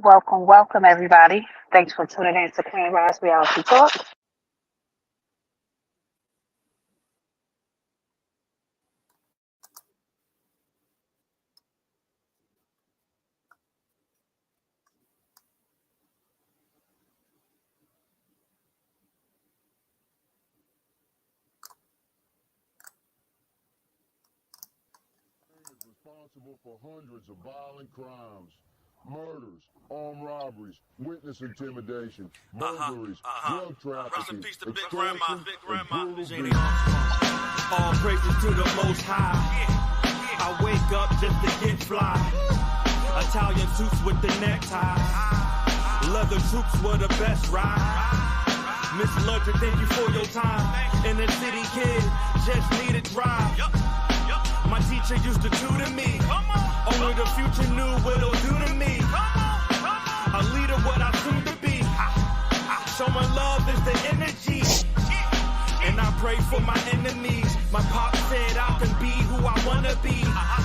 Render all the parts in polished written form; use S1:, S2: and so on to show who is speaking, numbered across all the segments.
S1: Welcome, welcome, everybody. Thanks for tuning in to Queen Vi's Reality Talk.
S2: Is responsible for hundreds of violent crimes, murders, armed robberies, witness intimidation, burglaries, drug
S3: Rest in
S2: trafficking,
S3: peace to Big Grandma.
S2: extortion,
S3: Big
S2: and
S3: Grandma.
S2: brutal
S3: Jenny
S2: beating.
S3: Armstrong.
S4: All praises to the Most High. I wake up just to get fly. Italian suits with the neckties. Leather troops were the best ride. Miss Ludger, thank you for your time. Inner city kid, just needed drive. My teacher used to tutor me. Only the future knew what it'll do to me. A leader, what I soon to be. Showing love is the energy. And I pray for my enemies. My pop said I can be who I wanna be.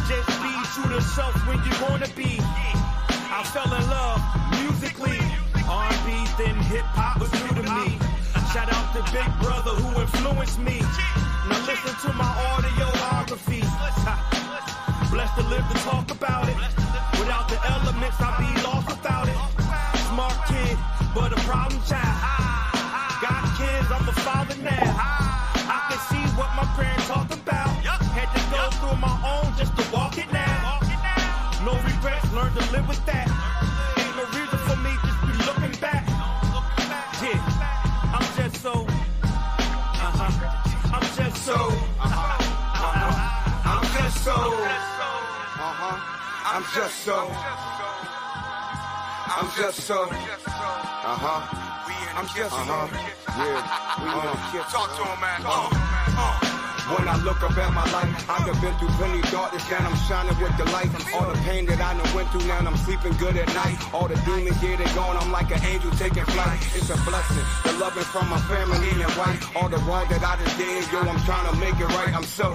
S4: Just be true to self when you wanna be. I fell in love musically. R&B, then hip hop was new to me. Shout out to Big Brother who influenced me. Now listen to my audiography. Blessed to live to talk about it. Without the elements, I'd be lost without it. Smart kid, but a problem child. Got kids, I'm a father now. I can see what my parents talked about. Had to go through my own just to walk it now. No regrets, learn to live with that. Ain't no reason for me just be looking back. Yeah, I'm just so. I'm just so.
S5: I'm just so. I'm just so. I'm just so. I'm just so.
S3: Yeah. Talk to him, man.
S5: When I look up at my life, I done been through plenty darkness, and I'm shining with the light. All the pain that I done went through, now I'm sleeping good at night. All the demons, yeah, they gone, I'm like an angel taking flight. It's a blessing, the loving from my family and wife. All the wrong that I done did, yo, I'm trying to make it right. I'm so.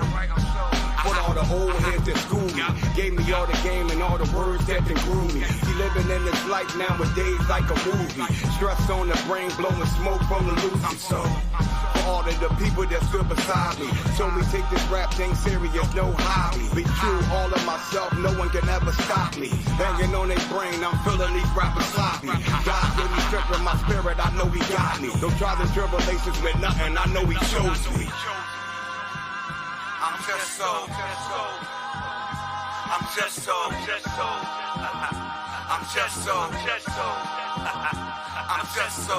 S5: Put all the old heads that schooled me, gave me all the game and all the words that can grew me. He living in this life nowadays like a movie. Stress on the brain, blowing smoke from the loose. I'm so. For all of the people that stood beside me, told me take this rap thing serious, no hobby. Be true, all of myself, no one can ever stop me. Banging on their brain, I'm feeling these rappers sloppy. God gave me strength in my spirit, I know he got me. No trials and tribulations with nothing, I know he chose me.
S3: I'm just so. I'm just so. I'm just so. I'm just so. I'm just so.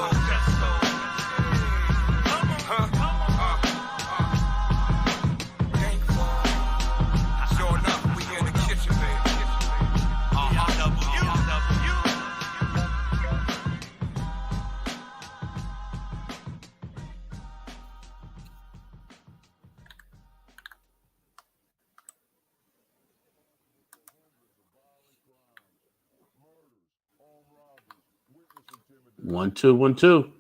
S3: Sure enough, we in the kitchen, baby.
S2: One, two, 1, 2.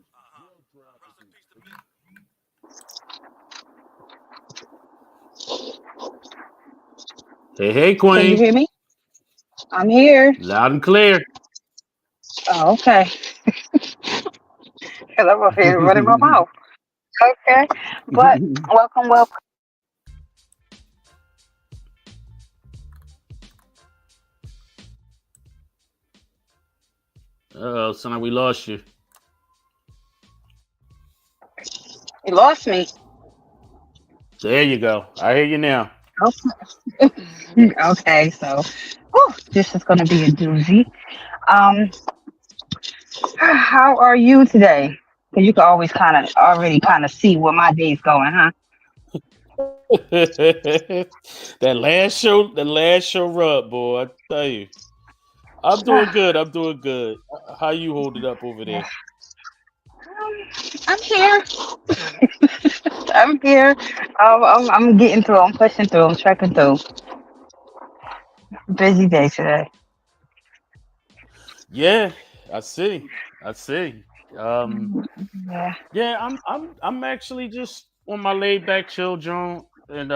S2: Hey,
S1: Can you
S2: Queen.
S1: hear me? I'm here.
S2: Loud and clear.
S1: Oh, okay. Because I'm up here running my mouth. Okay. But welcome, welcome.
S2: Oh, son, we lost you.
S1: You lost me.
S2: There you go. I hear you now.
S1: Okay, so this is going to be a doozy. Um, how are you today? Because you can always kind of see where my day's going, huh?
S2: that last show rub, boy. I tell you. I'm doing good. I'm doing good. How you holding up over there?
S1: I'm here. I'm here. I'm getting through. I'm pushing through. I'm trekking through. Busy day today.
S2: Yeah, I see. I see. Um,
S1: Yeah.
S2: yeah, I'm actually just on my laid back chill joint, and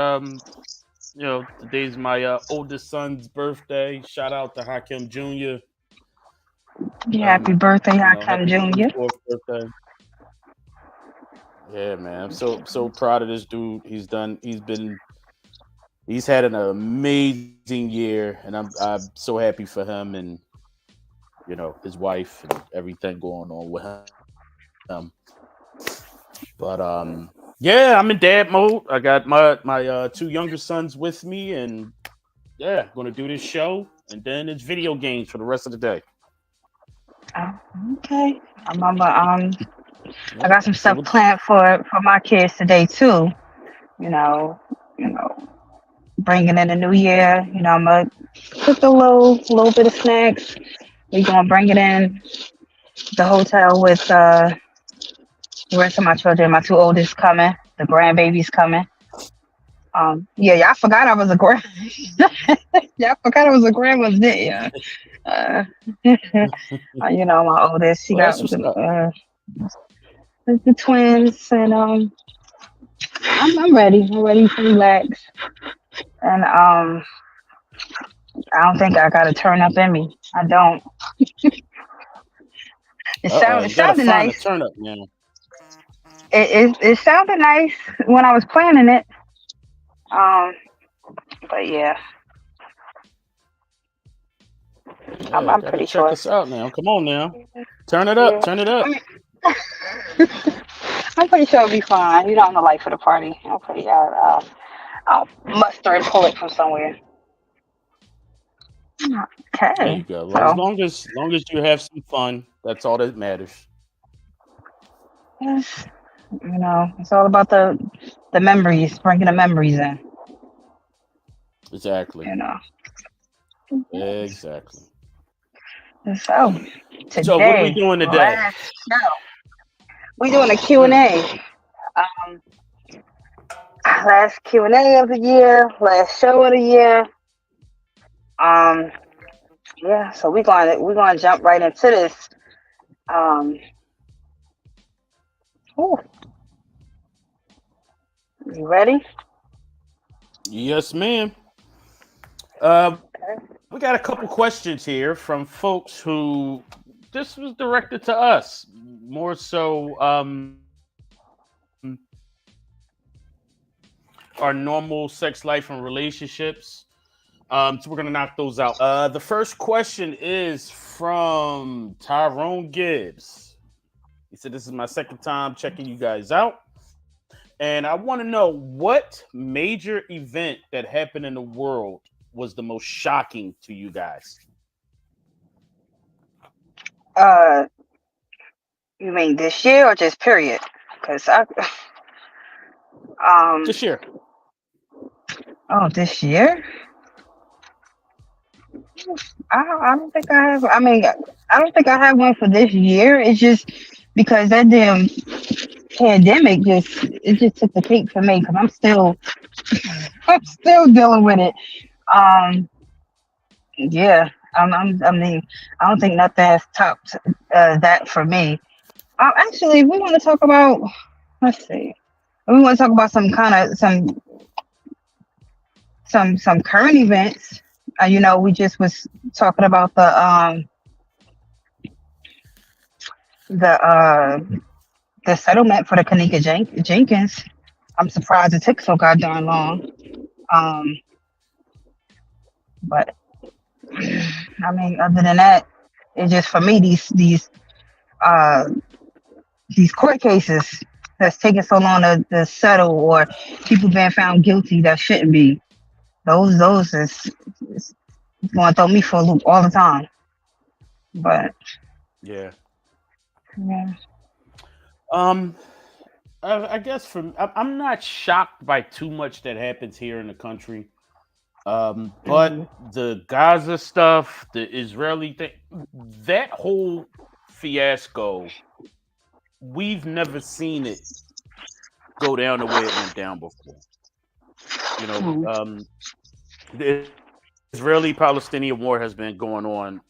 S2: today's my oldest son's birthday. Shout out to Hakim Jr.
S1: Happy birthday, Hakim
S2: Happy
S1: Jr.
S2: 24th birthday. Yeah, man. I'm so proud of this dude. He's had an amazing year, and I'm so happy for him and his wife and everything going on with him. But yeah, I'm in dad mode. I got my two younger sons with me, and yeah, gonna do this show, and then it's video games for the rest of the day.
S1: Oh, okay. I
S2: Yeah.
S1: got some
S2: So
S1: stuff planned for my kids today too. You know, you know, bringing in the new year. I'm gonna cook a little bit of snacks. We gonna bring it in the hotel with the rest of my children. My two oldest coming. The grandbabies coming. Yeah, I forgot I was a grand. Yeah, I forgot I was a grandma's day. Yeah. Uh, my oldest, she
S2: well,
S1: got
S2: that's what's up.
S1: the twins, and I'm ready. I'm ready to relax, and I don't think I got a turn up in me. I don't. It
S2: You gotta
S1: sounded
S2: find a
S1: nice.
S2: turn up now.
S1: It sounded nice when I was planning it. Um, but yeah,
S2: Yeah,
S1: I'm
S2: gotta
S1: pretty
S2: check
S1: sure.
S2: us out now. Come on now, turn it up,
S1: Yeah,
S2: turn it up.
S1: I mean, I'm pretty sure it'll be fine. I'm the life of the party. I'm pretty. I'll muster and pull it from somewhere.
S2: There you
S1: Okay,
S2: go. Well, as
S1: so
S2: long as you have some fun, that's all that matters.
S1: yes, it's all about the memories, bringing the memories in.
S2: Exactly.
S1: You know.
S2: Exactly.
S1: So
S2: So what are we
S1: today,
S2: doing today?
S1: last show, we doing a Q and
S2: Mm.
S1: A. Um, last Q&A of the year, last show of the year. Um, yeah, so we're going to jump right into this. Um, ooh, you ready?
S2: Yes, ma'am. Uh,
S1: Okay.
S2: we got a couple questions here from folks who this was directed to us more so. Our normal sex life and relationships. So we're gonna knock those out. The first question is from Tyrone Gibbs. He said, "This is my second time checking you guys out, and I want to know what major event that happened in the world was the most shocking to you guys."
S1: Uh, you mean this year or just period? Because um,
S2: This year.
S1: oh, this year? I don't think I have. I mean, I don't think I have one for this year. It's just because that damn pandemic just took the cake for me because I'm still dealing with it. Um, yeah, I mean, I don't think nothing has topped that for me. Actually, we want to talk about. Let's see. We want to talk about some kind of some current events. We just was talking about the the settlement for the Kanika Jenkins. I'm surprised it took so goddamn long. Um, but I mean, other than that, it's just for me uh these court cases that's taking so long to settle, or people being found guilty that shouldn't be. Those is going to throw me for a loop all the time. But
S2: Yeah.
S1: yeah,
S2: Um, I guess I'm not shocked by too much that happens here in the country. But
S1: hmm
S2: the Gaza stuff, the Israeli thing, that whole fiasco, we've never seen it go down the way it went down before. You know,
S1: hmm
S2: the Israeli Palestinian war has been going on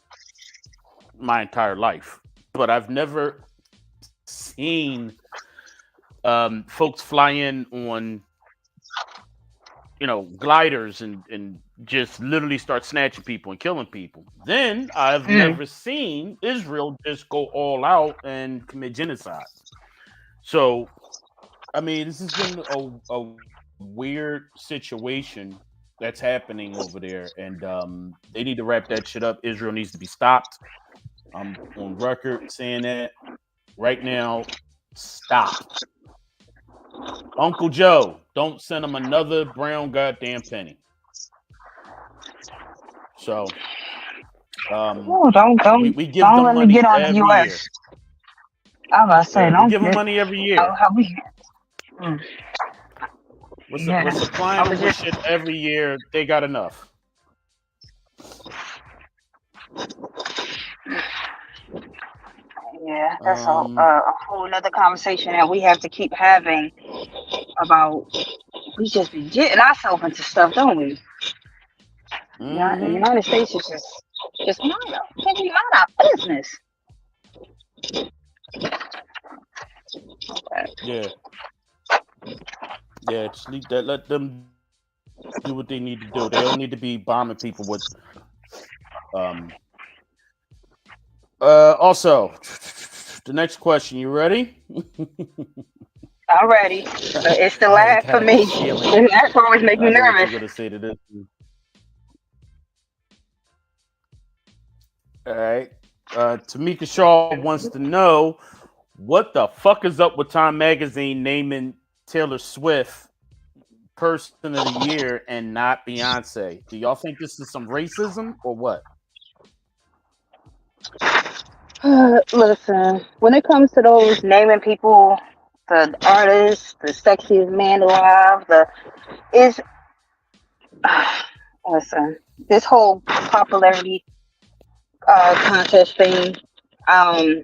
S2: my entire life, but I've never seen folks fly in on gliders and just literally start snatching people and killing people. Then I've
S1: Mm.
S2: never seen Israel just go all out and commit genocide. So, I mean, this has been a weird situation that's happening over there, and they need to wrap that shit up. Israel needs to be stopped. I'm on record saying that right now. Stop. Uncle Joe, don't send them another brown goddamn penny. So,
S1: Oh, don't
S2: we,
S1: don't
S2: we give
S1: don't
S2: them
S1: let me
S2: money
S1: get on the
S2: every year.
S1: U.S. I was about to say
S2: Yeah, we
S1: don't
S2: give them
S1: get
S2: money every year.
S1: how we. Mm,
S2: We're
S1: yeah,
S2: supplying
S1: I
S2: them
S1: was
S2: with
S1: just
S2: shit every year. They got enough.
S1: yeah. That's
S2: Um,
S1: a whole nother conversation that we have to keep having about. We just be getting ourselves into stuff, don't we? Yeah, the
S2: hmm
S1: United States is just can't be mind our business.
S2: yeah, yeah. Just leave that. Let them do what they need to do. They don't need to be bombing people with. Um. Also, the next question. You ready?
S1: Already, but it's the
S2: I
S1: laugh for
S2: got a
S1: me.
S2: feeling.
S1: The laugh always make me
S2: I know what you're
S1: nervous.
S2: gonna say to this. All right. Tamika Shaw wants to know what the fuck is up with Time Magazine naming Taylor Swift Person of the Year and not Beyonce. Do y'all think this is some racism or what?
S1: Listen, when it comes to those naming people, the artist, the sexiest man alive, the is listen, this whole popularity contest thing. Um,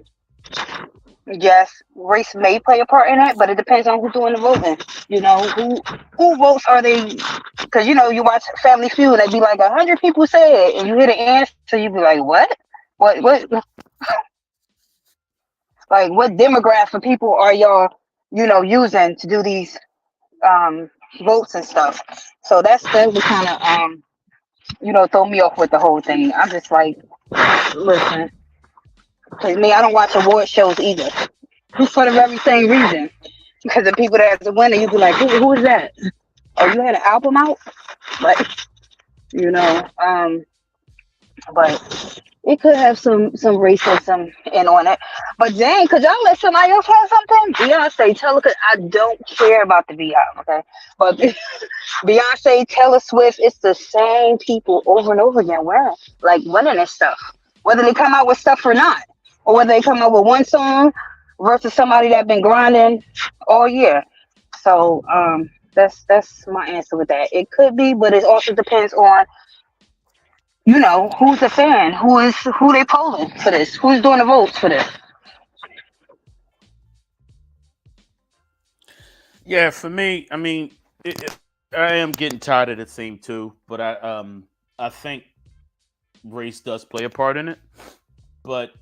S1: yes, race may play a part in it, but it depends on who's doing the voting. You know, who votes are they? Because you watch Family Feud, they be like 100 people said, and you hear the answer, you be like, what, like what demographic of people are y'all, using to do these um votes and stuff? So that would kind of throw me off with the whole thing. I'm just like, listen, because me, I don't watch award shows either for the very same reason. Because the people that's the winner, you be like, who is that? Oh, you had an album out, but you know, um, but it could have some racism in on it. But dang, could y'all let somebody else have something? Beyonce, Taylor, cause I don't care about the Beehive, okay? But Beyonce, Taylor Swift, it's the same people over and over again winning this stuff. Whether they come out with stuff or not, or whether they come out with one song versus somebody that been grinding all year. So that's my answer with that. It could be, but it also depends on who's a fan, who they polling for this, who's doing the votes for this.
S2: Yeah, for me, I mean, I am getting tired of the theme too, but I think race does play a part in it. But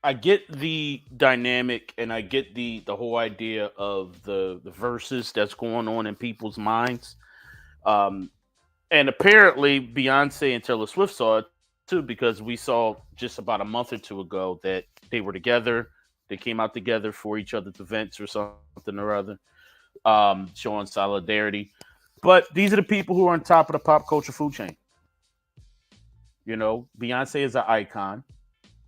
S2: I get the dynamic and I get the whole idea of the verses that's going on in people's minds. Um, and apparently Beyonce and Taylor Swift saw it too because we saw just about a month or two ago that they were together. They came out together for each other's events or something or other, showing solidarity. But these are the people who are on top of the pop culture food chain. Beyonce is an icon.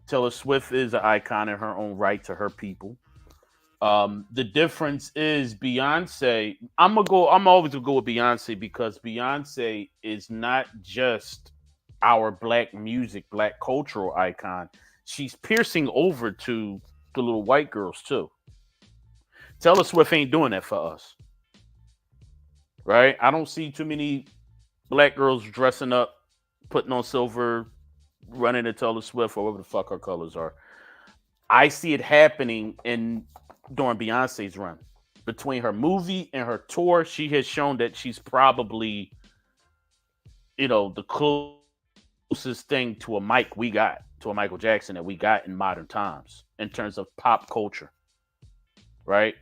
S2: Taylor Swift is an icon in her own right to her people. The difference is Beyonce. I'm always gonna go with Beyonce because Beyonce is not just our black music, black cultural icon. She's piercing over to the little white girls too. Taylor Swift ain't doing that for us, right? I don't see too many black girls dressing up, putting on silver, running to Taylor Swift or whatever the fuck her colors are. I see it happening in during Beyonce's run. Between her movie and her tour, she has shown that she's probably, the closest thing to a Michael Jackson that we got in modern times in terms of pop culture, right?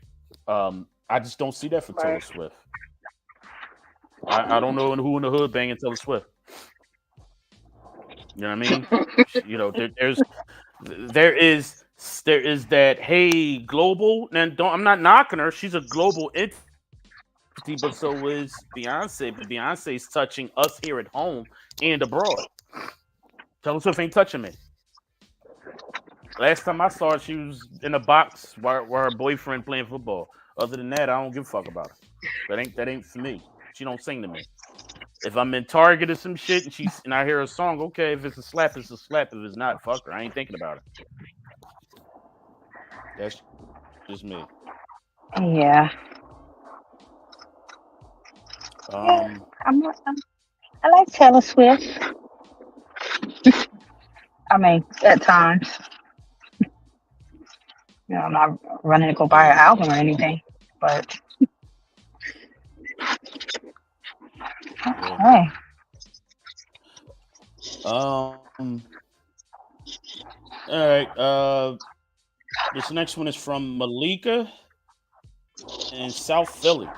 S2: I just don't see that for Taylor
S1: Right.
S2: Swift. I don't know who in the hood banging Taylor Swift. You know what I mean? There is that, hey, global, and don't, I'm not knocking her. She's a global entity, but so is Beyonce. But Beyonce's touching us here at home and abroad. Taylor Swift ain't touching me. Last time I saw her, she was in a box while her boyfriend playing football. Other than that, I don't give a fuck about her. That ain't for me. She don't sing to me. If I'm in Target or some shit and I hear a song, okay, if it's a slap, it's a slap. If it's not, fuck her. I ain't thinking about it. That's just me.
S1: Yeah. Yeah. I like Taylor Swift. I mean, at times, I'm not running to go buy
S2: Yeah.
S1: an album or anything, but
S2: Yeah.
S1: hey,
S2: All right. This next one is from Malika in South Philly.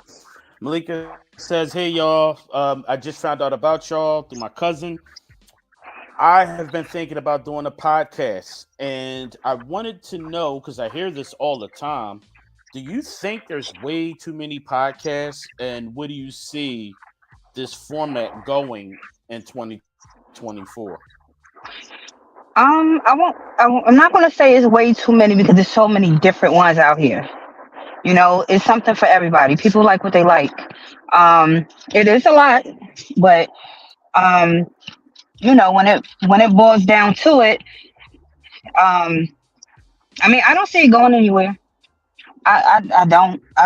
S2: Malika says, "Hey y'all, I just found out about y'all through my cousin. I have been thinking about doing a podcast, and I wanted to know, because I hear this all the time. Do you think there's way too many podcasts, and where do you see this format going in 2024?"
S1: I'm not gonna say it's way too many because there's so many different ones out here. It's something for everybody. People like what they like. It is a lot, but um, when it boils down to it, um, I mean, I don't see it going anywhere. I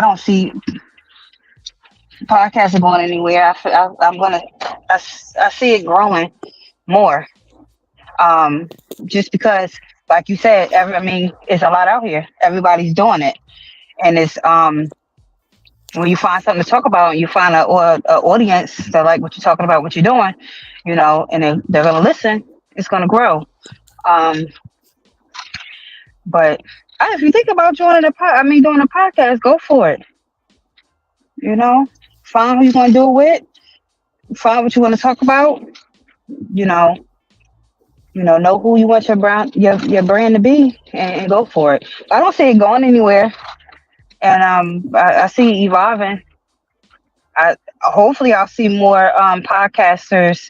S1: don't see podcasts going anywhere. I see it growing more. Um, just because, like you said, I mean, it's a lot out here. Everybody's doing it, and it's when you find something to talk about, and you find a audience that like what you're talking about, what you're doing, and they're gonna listen. It's gonna grow. Um, but if you think about doing a podcast, go for it. You know, find who you're gonna do it with. Find what you want to talk about. You know, know who you want your brand to be, and go for it. I don't see it going anywhere, and I see it evolving. Hopefully I'll see more podcasters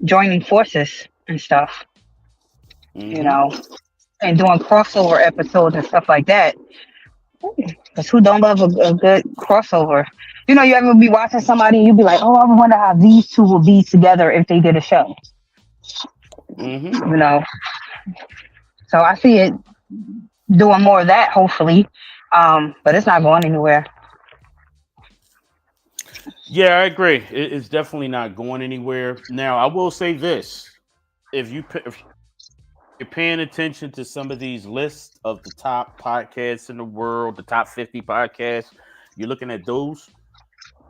S1: joining forces and stuff. You
S2: Mm-hmm.
S1: know, and doing crossover episodes and stuff like that. Because who don't love a good crossover? You ever be watching somebody and you be like, oh, I wonder how these two will be together if they did a show.
S2: Mm-hmm.
S1: You know, so I see it doing more of that, hopefully, but it's not going anywhere.
S2: Yeah, I agree. It's definitely not going anywhere. Now, I will say this: if you're paying attention to some of these lists of the top podcasts in the world, the top 50 podcasts, you're looking at those.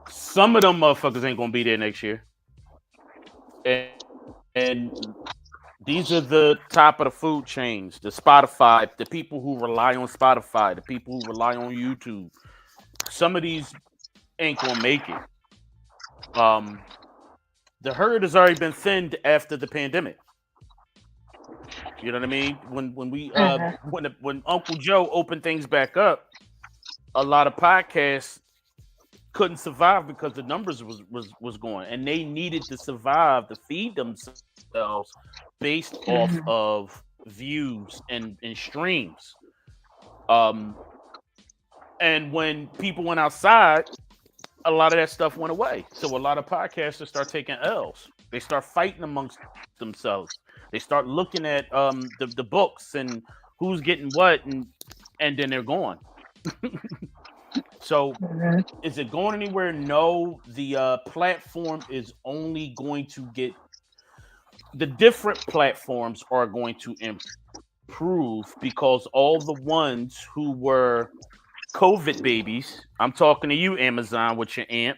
S2: Some of them motherfuckers ain't gonna be there next year, and these are the top of the food chains, the Spotify, the people who rely on Spotify, the people who rely on YouTube. Some of these ain't gonna make it. The herd has already been thinned after the pandemic. You know what I mean?
S1: Mhm.
S2: When Uncle Joe opened things back up, a lot of podcasts couldn't survive because the numbers was going, and they needed to survive to feed themselves based off
S1: Mhm.
S2: of views and streams. Um, and when people went outside, a lot of that stuff went away. So a lot of podcasters start taking L's. They start fighting amongst themselves. They start looking at the books and who's getting what, and then they're gone. So
S1: Mhm.
S2: is it going anywhere? No. The platform is only going to get, the different platforms are going to improve because all the ones who were COVID babies, I'm talking to you, Amazon, with your aunt,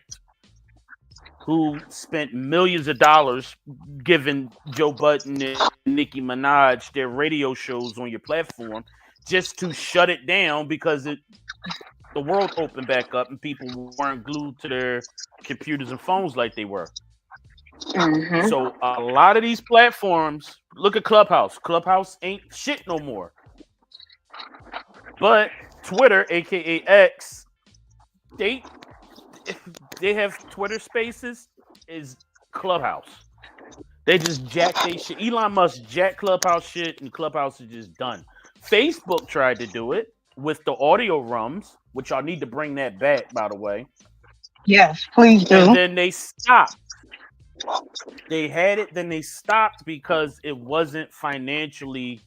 S2: who spent millions of dollars giving Joe Budden and Nicki Minaj their radio shows on your platform just to shut it down because the world opened back up and people weren't glued to their computers and phones like they were.
S1: Mhm.
S2: So a lot of these platforms, look at Clubhouse. Clubhouse ain't shit no more. But Twitter, aka X, they they have Twitter Spaces is Clubhouse. They just jack they shit. Elon Musk jack Clubhouse shit, and Clubhouse is just done. Facebook tried to do it with the audio rums, which y'all need to bring that back, by the way.
S1: Yes, please
S2: And
S1: do.
S2: then they stopped. They had it, then they stopped because it wasn't financially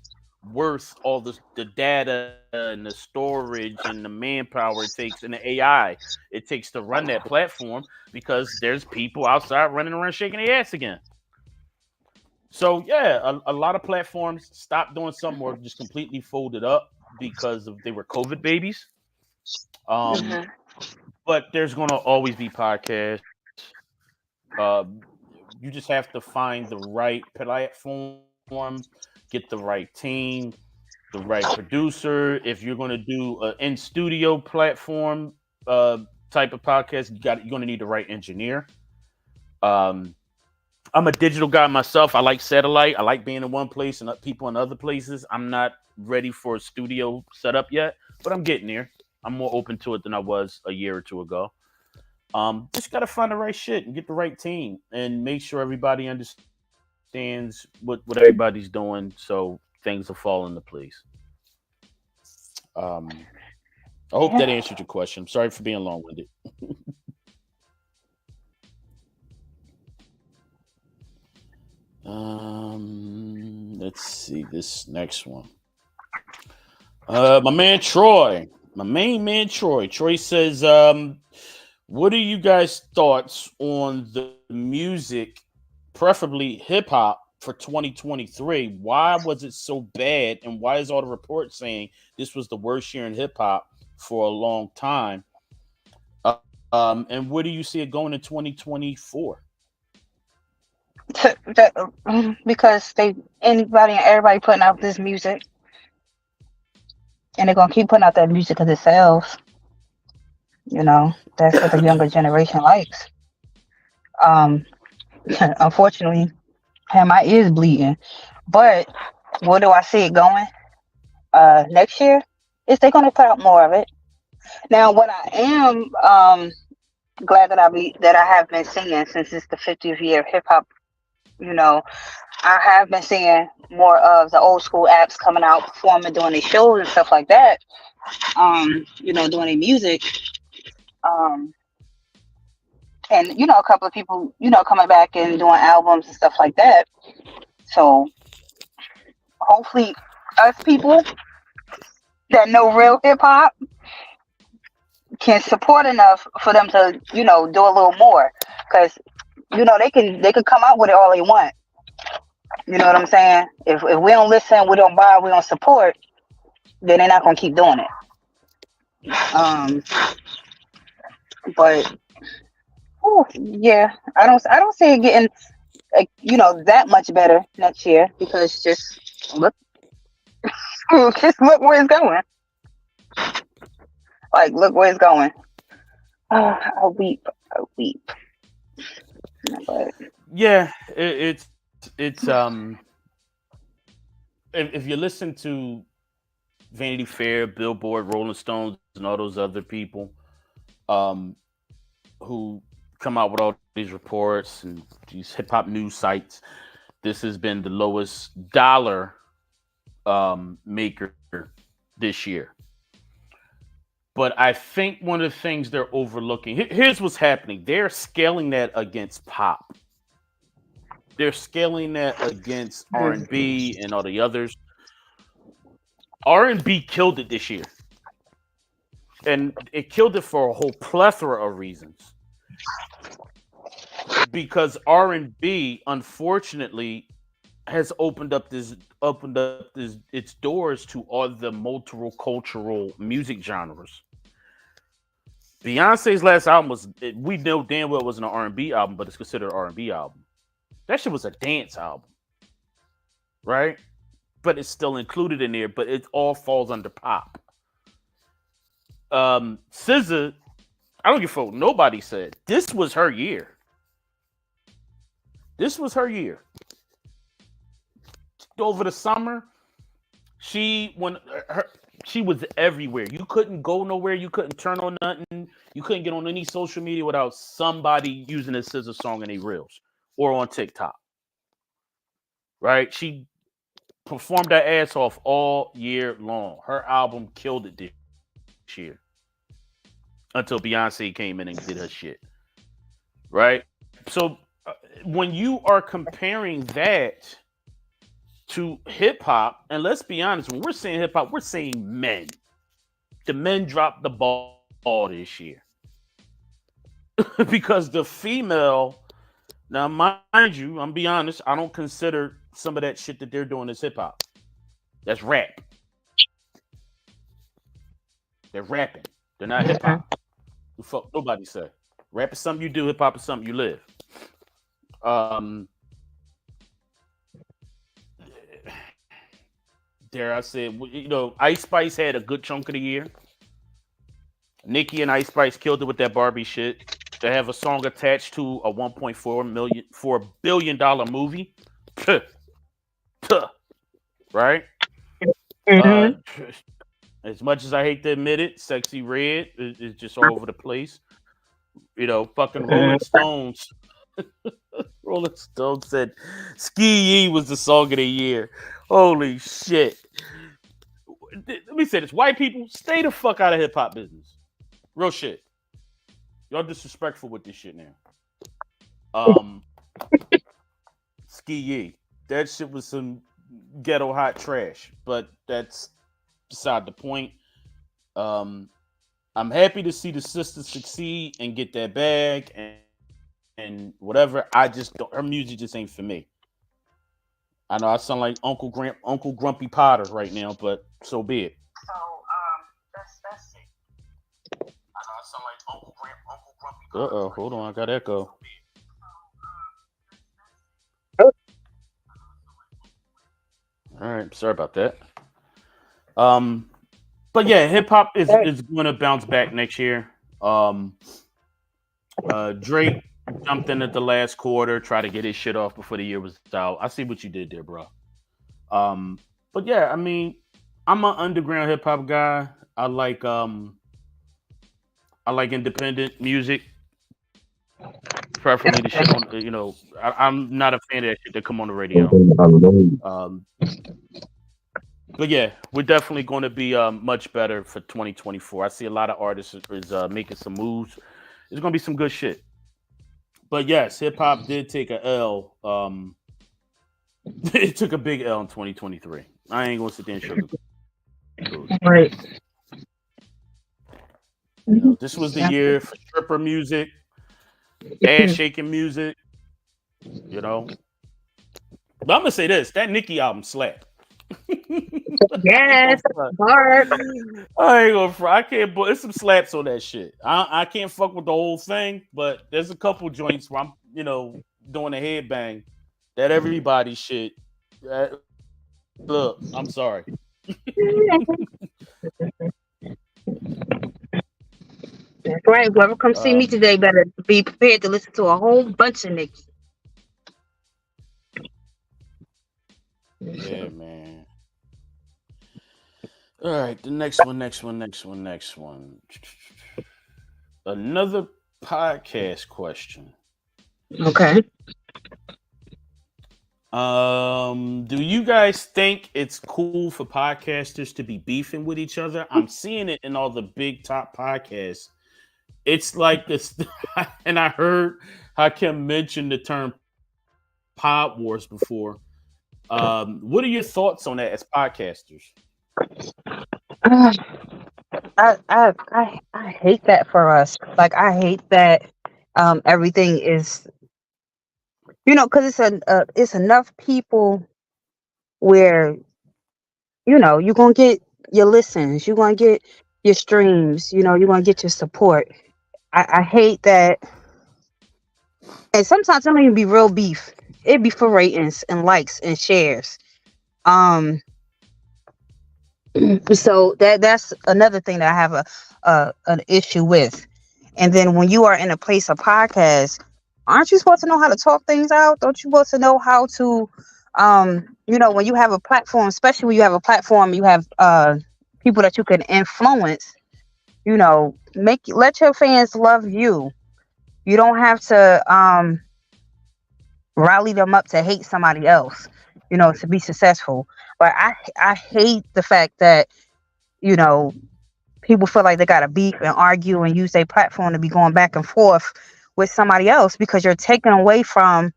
S2: worth all the data and the storage and the manpower it takes and the AI it takes to run that platform because there's people outside running around shaking their ass again. So yeah, a lot of platforms stopped doing something or just completely folded up because of they were COVID babies. Um,
S1: Mhm.
S2: but there's gonna always be podcasts. Uh, you just have to find the right platform, get the right team, the right producer. If you're gonna do an in studio platform type of podcast, you're gonna need the right engineer. Um, I'm a digital guy myself. I like satellite. I like being in one place and people in other places. I'm not ready for a studio setup yet, but I'm getting there. I'm more open to it than I was a year or two ago. Just gotta find the right shit and get the right team and make sure everybody understands what everybody's doing so things will fall into place. Um, I hope that
S1: Yeah.
S2: answered your question. I'm sorry for being long winded. Let's see this next one. My man Troy, my main man Troy. Troy says, "What are you guys' thoughts on the music, preferably hip hop, for 2023? Why was it so bad, and why is all the reports saying this was the worst year in hip hop for a long time? And where do you see it going in 2024?"
S1: Because they anybody and everybody putting out this music, and they're gonna keep putting out that music because it sells. That's what the younger generation likes. Um, unfortunately, my ears bleeding. But where do I see it going? Next year, is they gonna put out more of it? Now, what I am glad that I have been singing since it's the 50th year of hip hop. You know, I have been seeing more of the old school apps coming out, performing, doing their shows and stuff like that. Doing their music. Um, and a couple of people, coming back and doing albums and stuff like that. So hopefully, us people that know real hip hop can support enough for them to, do a little more, because they can come out with it all they want. You know what I'm saying? If we don't listen, we don't buy, we don't support, then they're not gonna keep doing it. Um, but yeah, I don't see it getting that much better next year, because just look just look where it's going. Like, look where it's going. Oh, I weep, I weep. But
S2: Yeah, it's if you listen to Vanity Fair, Billboard, Rolling Stones, and all those other people, um, who come out with all these reports and these hip hop news sites, this has been the lowest dollar maker this year. But I think one of the things they're overlooking here's what's happening. They're scaling that against pop. They're scaling that against R and B and all the others. R&B killed it this year, and it killed it for a whole plethora of reasons. Because R&B, unfortunately, has opened up its doors to all the multiple cultural music genres. Beyonce's last album we know damn well it wasn't an R&B album, but it's considered an R&B album. That shit was a dance album, right? But it's still included in there, but it all falls under pop. SZA, I don't give a fuck. Nobody said this was her year. This was her year. Over the summer, she when her she was everywhere. You couldn't go nowhere. You couldn't turn on nothing. You couldn't get on any social media without somebody using a SZA song in their reels or on TikTok. Right? She performed that ass off all year long. Her album killed it this year until Beyonce came in and did her shit. Right? So when you are comparing that to hip hop, and let's be honest, when we're saying hip hop, we're saying men. The men dropped the ball this year because the female. Now, mind you, I'm be honest, I don't consider some of that shit that they're doing as hip hop. That's rap. They're rapping. They're not hip hop. The fuck nobody say. Rap is something you do. Hip hop is something you live. Dare I say, Ice Spice had a good chunk of the year. Nicki and Ice Spice killed it with that Barbie shit. They have a song attached to a $1.4 billion movie. Right? As much as I hate to admit it, Sexy Red is just all over the place. Fucking Rolling Stones. Rolling Stones said Ski Yee was the song of the year. Holy shit. Let me say this. White people, stay the fuck out of hip-hop business. Real shit. Y'all disrespectful with this shit now. Ski Yee. That shit was some ghetto hot trash. But that's beside the point. I'm happy to see the sisters succeed and get that bag and whatever. I just don't. Her music just ain't for me. I know I sound like Uncle Grumpy Potter right now, but so be it.
S1: So that's it.
S2: I know I sound like Uncle Grumpy Potter. Hold on, I got echo. All right, sorry about that. But yeah, hip hop is going to bounce back next year. Drake jumped in at the last quarter, tried to get his shit off before the year was out. I see what you did there, bro. But yeah, I mean, I'm an underground hip hop guy. I like independent music, preferably the shit on. I'm not a fan of that shit that come on the radio. But yeah, we're definitely going to be much better for 2024. I see a lot of artists is making some moves. There's going to be some good shit. But yes, hip hop did take a L. It took a big L in 2023. I ain't going to sit there and sugarcoat.
S1: Right.
S2: This was the year for stripper music, ass shaking music. But I'm gonna say this: that Nicki album slapped.
S1: Yes, Barb.
S2: I ain't gonna fry. I can't. There's some slaps on that shit. I can't fuck with the whole thing, but there's a couple joints where I'm, doing a headbang. That everybody shit. Look, I'm sorry.
S1: That's right. Whoever comes see me today better be prepared to listen to a whole bunch of Nicki.
S2: Yeah, man. All right, the next one. Another podcast question.
S1: Okay.
S2: Do you guys think it's cool for podcasters to be beefing with each other? I'm seeing it in all the big top podcasts. It's like this, and I heard Hakim mention the term pod wars before. What are your thoughts on that as podcasters?
S1: I hate that for us. Like, I hate that everything is, because it's enough people where you're gonna get your listens, you're gonna get your streams, you're gonna get your support. I hate that, and sometimes it don't even be real beef. It'd be for ratings and likes and shares. So that's another thing that I have an issue with. And then when you are in a place of podcast, aren't you supposed to know how to talk things out? Don't you supposed to know how to, when you have a platform, especially when you have a platform, you have people that you can influence. Let your fans love you. You don't have to rally them up to hate somebody else, to be successful. But I hate the fact that you know people feel like they got to beef and argue and use their platform to be going back and forth with somebody else because you're taking away from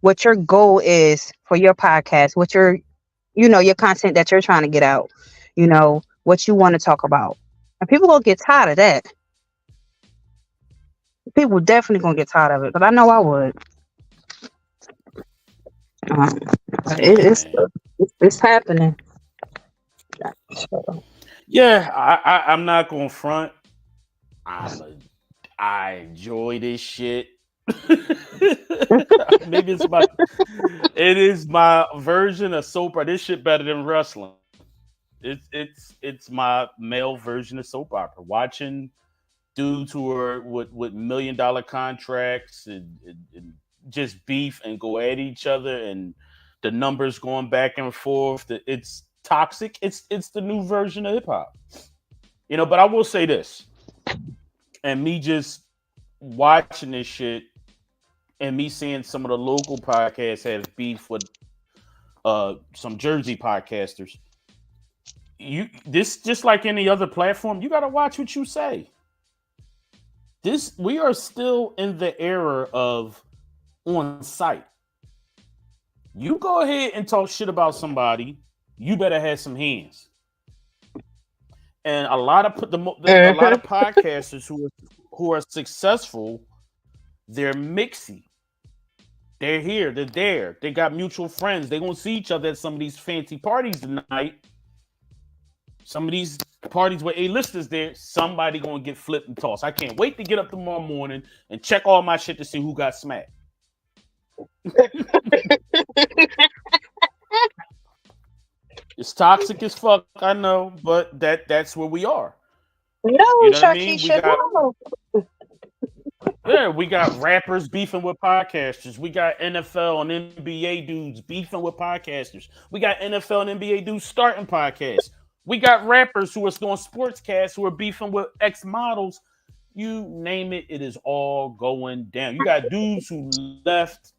S1: what your goal is for your podcast, what your content that you're trying to get out, what you want to talk about. And people gonna get tired of that. People definitely gonna get tired of it, but I know I would. um, it,
S2: Yeah,
S1: it's,
S2: man.
S1: it's happening. So,
S2: Yeah, I'm not gonna front. I enjoy this shit. Maybe it is my version of soap opera. This shit better than wrestling. It's my male version of soap opera. Watching dudes who are with $1 million contracts and just beef and go at each other and the numbers going back and forth. It's toxic. It's the new version of hip hop. But I will say this, and me just watching this shit and me seeing some of the local podcasts have beef with some Jersey podcasters. This just like any other platform, you gotta watch what you say. We are still in the era of on site. You go ahead and talk shit about somebody, you better have some hands. And a lot of podcasters who are successful, they're mixy. They're here, they're there. They got mutual friends. They gonna see each other at some of these fancy parties tonight. Some of these parties where A-listers there, somebody gonna get flipped and tossed. I can't wait to get up tomorrow morning and check all my shit to see who got smacked. It's toxic as fuck, I know, but that's where we are.
S1: no,
S2: You know what I mean?
S1: Shakisha, no.
S2: We got rappers beefing with podcasters. We got NFL and NBA dudes beefing with podcasters. We got NFL and NBA dudes starting podcasts. We got rappers who are doing sportscasts who are beefing with ex models. You name it, it is all going down. You got dudes who left.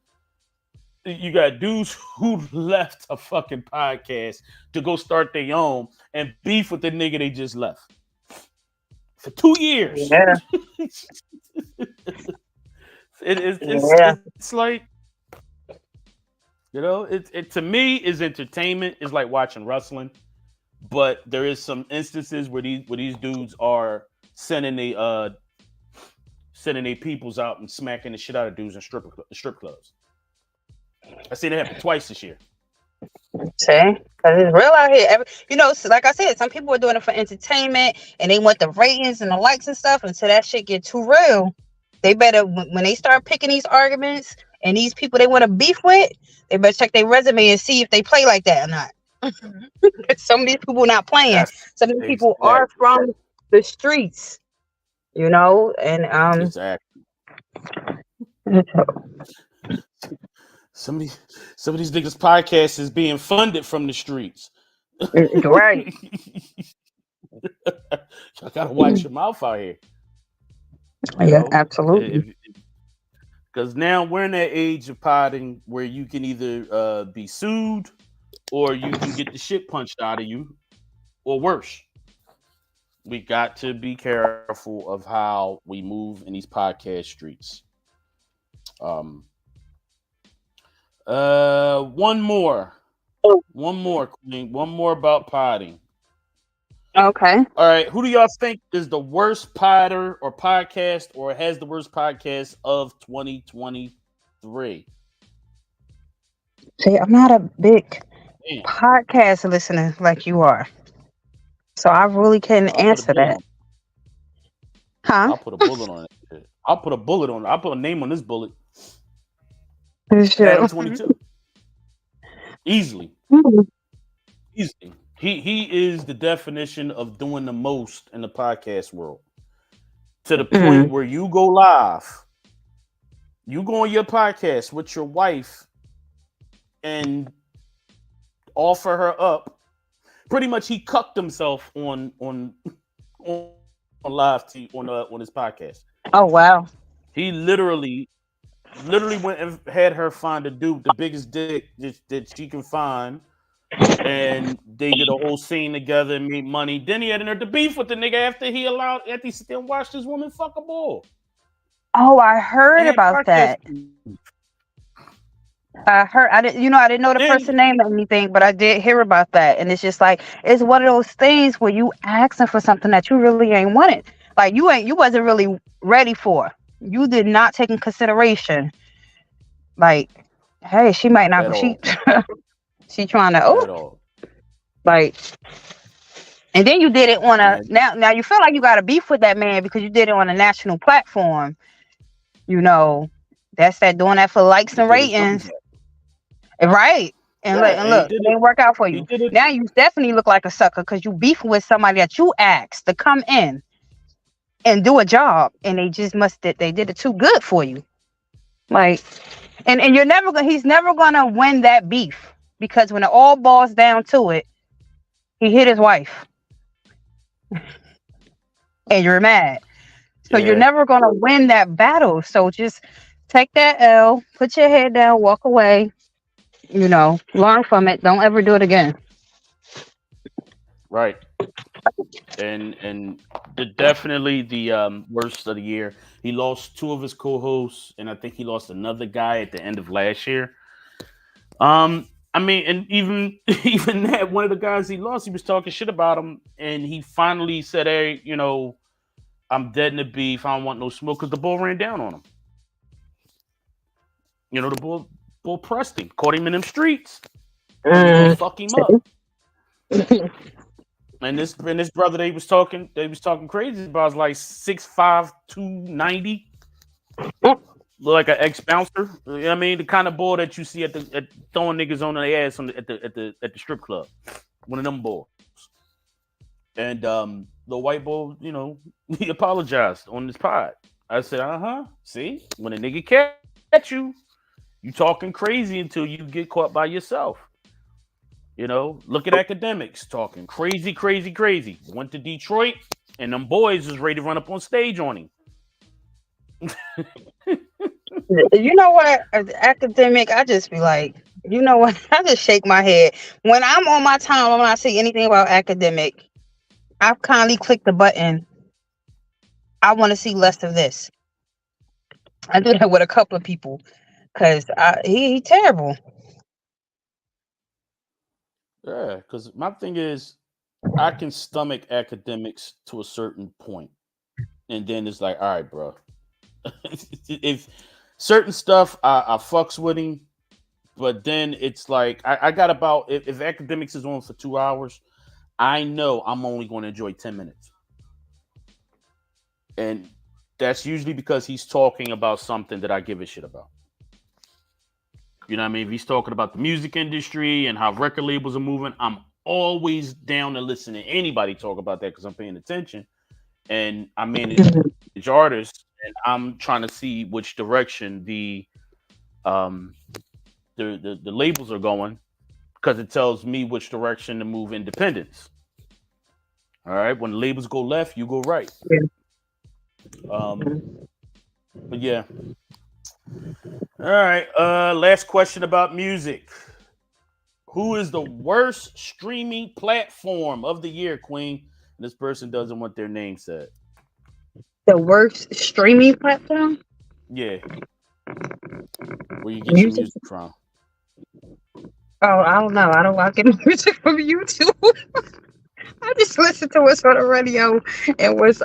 S2: You got dudes who left a fucking podcast to go start their own and beef with the nigga they just left for 2 years.
S1: Yeah.
S2: It's like, it to me is entertainment. It's like watching wrestling, but there is some instances where these dudes are sending their peoples out and smacking the shit out of dudes in strip clubs. I seen it happen twice this year.
S1: See, because it's real out here. Like I said, some people are doing it for entertainment and they want the ratings and the likes and stuff. Until that shit get too real, they better, when they start picking these arguments and these people they want to beef with, they better check their resume and see if they play like that or not. Some of these people not playing. Some of these people are from the streets, and
S2: exactly. Some of these niggas' podcasts is being funded from the streets.
S1: Right.
S2: I gotta watch your mouth out here.
S1: Yeah, absolutely.
S2: Because now we're in that age of potting where you can either be sued or you can get the shit punched out of you, or worse. We got to be careful of how we move in these podcast streets. One more, Queen. One more about potting.
S1: Okay.
S2: All right. Who do y'all think is the worst podder or podcast, or has the worst podcast of 2023?
S1: See, I'm not a big podcast listener like you are, so I really can't answer that. Huh?
S2: I'll put a bullet on it. I'll put a name on this bullet.
S1: Sure.
S2: Adam 22. Easily.
S1: Mm-hmm.
S2: Easily. He is the definition of doing the most in the podcast world. To the point
S1: Mm.
S2: where you go live, you go on your podcast with your wife and offer her up. Pretty much, he cucked himself on live on his podcast.
S1: Oh wow.
S2: He literally went and had her find a dude the biggest dick that she can find, and they did a whole scene together and made money. Then he had her to beef with the nigga after he sit there and watched this woman fuck a bull.
S1: Oh, I heard
S2: And had
S1: about
S2: podcast.
S1: that. I heard. I didn't. You know, I didn't know the
S2: Then
S1: person name or anything, but I did hear about that. And it's just like it's one of those things where you asking for something that you really ain't wanted. Like you wasn't really ready for. You did not take in consideration. Like, hey, she might not.
S2: at
S1: She
S2: all,
S1: she trying to.
S2: at
S1: Oh,
S2: all,
S1: like. And then you did it on a
S2: and
S1: now you feel like you got a beef with that man because you did it on a national platform. You know, that's that doing that for likes
S2: he
S1: and
S2: did his money
S1: ratings.
S2: back.
S1: Right.
S2: Yeah,
S1: And
S2: and he
S1: look,
S2: did
S1: it
S2: it.
S1: didn't work out for
S2: He
S1: you.
S2: did it.
S1: Now you definitely look like a sucker because you beefing with somebody that you asked to come in and do a job, and they just they did it too good for you. Like, and you're never gonna he's never gonna win that beef because when it all boils down to it, he hit his wife and you're mad. So you're
S2: Yeah,
S1: never gonna win that battle. So just take that L, put your head down, walk away. You know, learn from it. Don't ever do it again.
S2: right. And definitely the worst of the year. He lost two of his co-hosts, and I think he lost another guy at the end of last year. I mean, and even even that one of the guys he lost, he was talking shit about him, and he finally said, "Hey, I'm dead in the beef. I don't want no smoke," because the bull ran down on him. The bull pressed him, caught him in them streets. He was gonna
S1: Mm.
S2: fuck him up. And this brother they was talking crazy about was like 6'5", 290, look like an ex bouncer. You know what I mean? The kind of bull that you see at throwing niggas on their ass at the strip club. One of them bulls. And the white bull, he apologized on this pod. I said, see, when a nigga catch you, you talking crazy until you get caught by yourself. Look at academics talking crazy, crazy, crazy. Went to Detroit, and them boys was ready to run up on stage on him.
S1: You know what? As an academic, I just be like, you know what? I just shake my head when I'm on my time. When I see anything about academic, I kindly click the button. I want to see less of this. I do that with a couple of people because he terrible.
S2: Yeah, because my thing is, I can stomach academics to a certain point, and then it's like, all right, bro. If certain stuff I fucks with him, but then it's like I got about if academics is on for 2 hours, I know I'm only going to enjoy 10 minutes, and that's usually because he's talking about something that I give a shit about. You know what I mean? If he's talking about the music industry and how record labels are moving, I'm always down to listen to anybody talk about that because I'm paying attention. And I manage artists, and I'm trying to see which direction the labels are going because it tells me which direction to move independence. All right, when the labels go left, you go right. But yeah. All right. Last question about music. Who is the worst streaming platform of the year, Queen? This person doesn't want their name said.
S1: The worst streaming platform?
S2: Yeah. Where you get your
S1: Music?
S2: music from.
S1: Oh, I don't know. I don't like getting music from YouTube. I just listen to what's on the radio and what's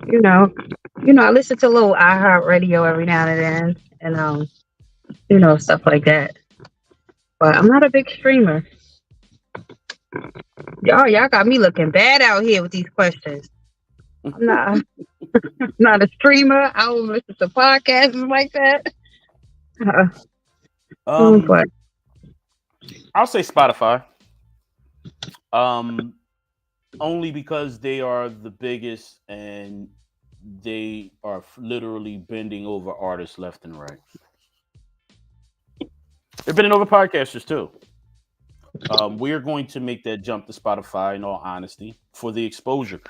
S1: you know, I listen to a little iHeart Radio every now and then, and stuff like that. But I'm not a big streamer. Y'all got me looking bad out here with these questions. I'm not a streamer. I don't listen to podcasts like that. But
S2: I'll say Spotify. Only because they are the biggest and they are literally bending over artists left and right. They're bending over podcasters too. We're going to make that jump to Spotify in all honesty for the exposure.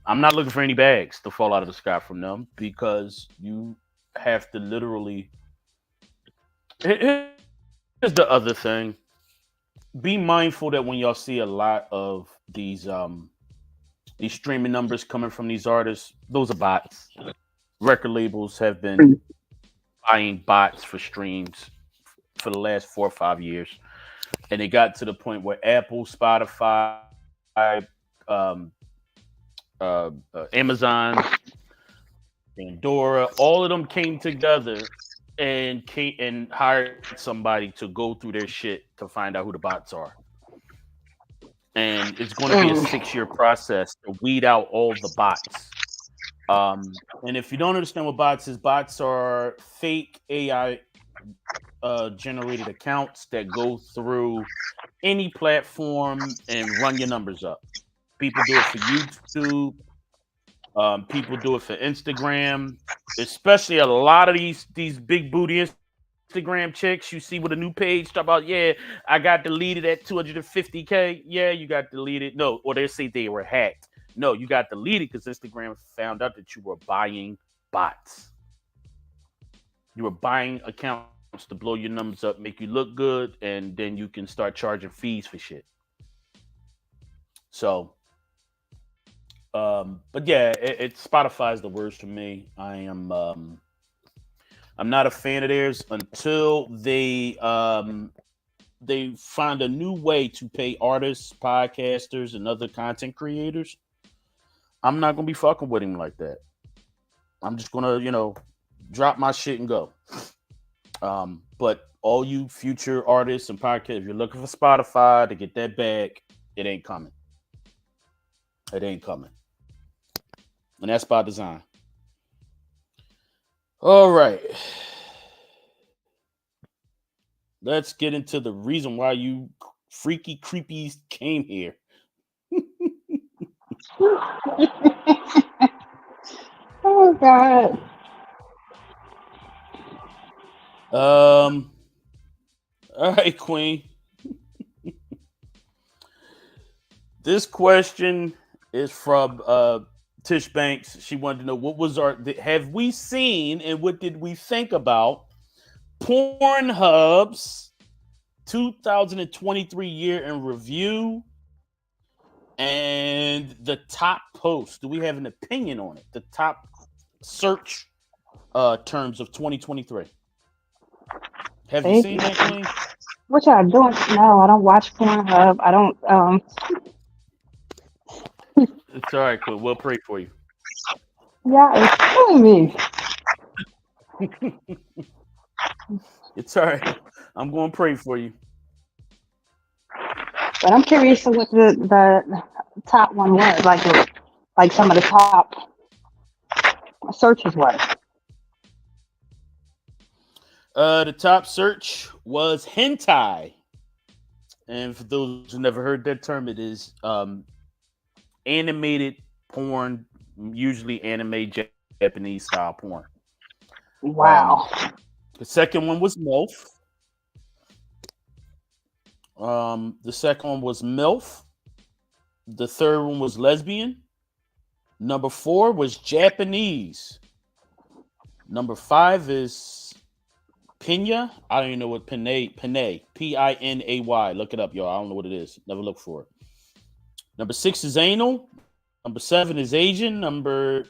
S2: I'm not looking for any bags to fall out of the sky from them because you have to literally. Here's the other thing. Be mindful that when y'all see a lot of these streaming numbers coming from these artists, those are bots. Record labels have been buying bots for streams for the last 4 or 5 years, and it got to the point where Apple, Spotify, um, Amazon, Pandora, all of them came together and hired somebody to go through their shit to find out who the bots are. And it's going to be a 6 year process to weed out all the bots. And if you don't understand what bots are fake AI generated accounts that go through any platform and run your numbers up. People do it for YouTube. People do it for Instagram, especially a lot of these big booty Instagram chicks you see with a new page talk about, yeah, I got deleted at 250K. Yeah, you got deleted. No, or they say they were hacked. No, you got deleted because Instagram found out that you were buying bots. You were buying accounts to blow your numbers up, make you look good, and then you can start charging fees for shit. So, but yeah, Spotify is the worst for me. I'm not a fan of theirs until they find a new way to pay artists, podcasters, and other content creators. I'm not gonna be fucking with him like that. I'm just gonna, drop my shit and go. But all you future artists and podcasts, if you're looking for Spotify to get that bag, it ain't coming. It ain't coming. And that's by design. All right. Let's get into the reason why you freaky creepies came here.
S1: Oh God.
S2: All right, Queen. This question is from Tish Banks. She wanted to know have we seen and what did we think about Pornhub's 2023 year in review and the top post? Do we have an opinion on it? The top search terms of 2023. Have you seen that, Queen?
S1: Which I don't know. I don't watch Pornhub. I don't.
S2: It's all right, Queen. We'll pray for you.
S1: Yeah, it's killing me.
S2: It's all right. I'm going to pray for you.
S1: But I'm curious to what the top one was. Like some of the top searches was.
S2: The top search was hentai. And for those who never heard that term, it is animated porn, usually anime Japanese style porn.
S1: Wow.
S2: The second one was MILF. The second one was MILF. The third one was lesbian. Number 4 was Japanese. Number 5 is Pina. I don't even know what Pinay. Pinay. Look it up, y'all. I don't know what it is. Never look for it. Number 6 is anal. Number 7 is Asian. Number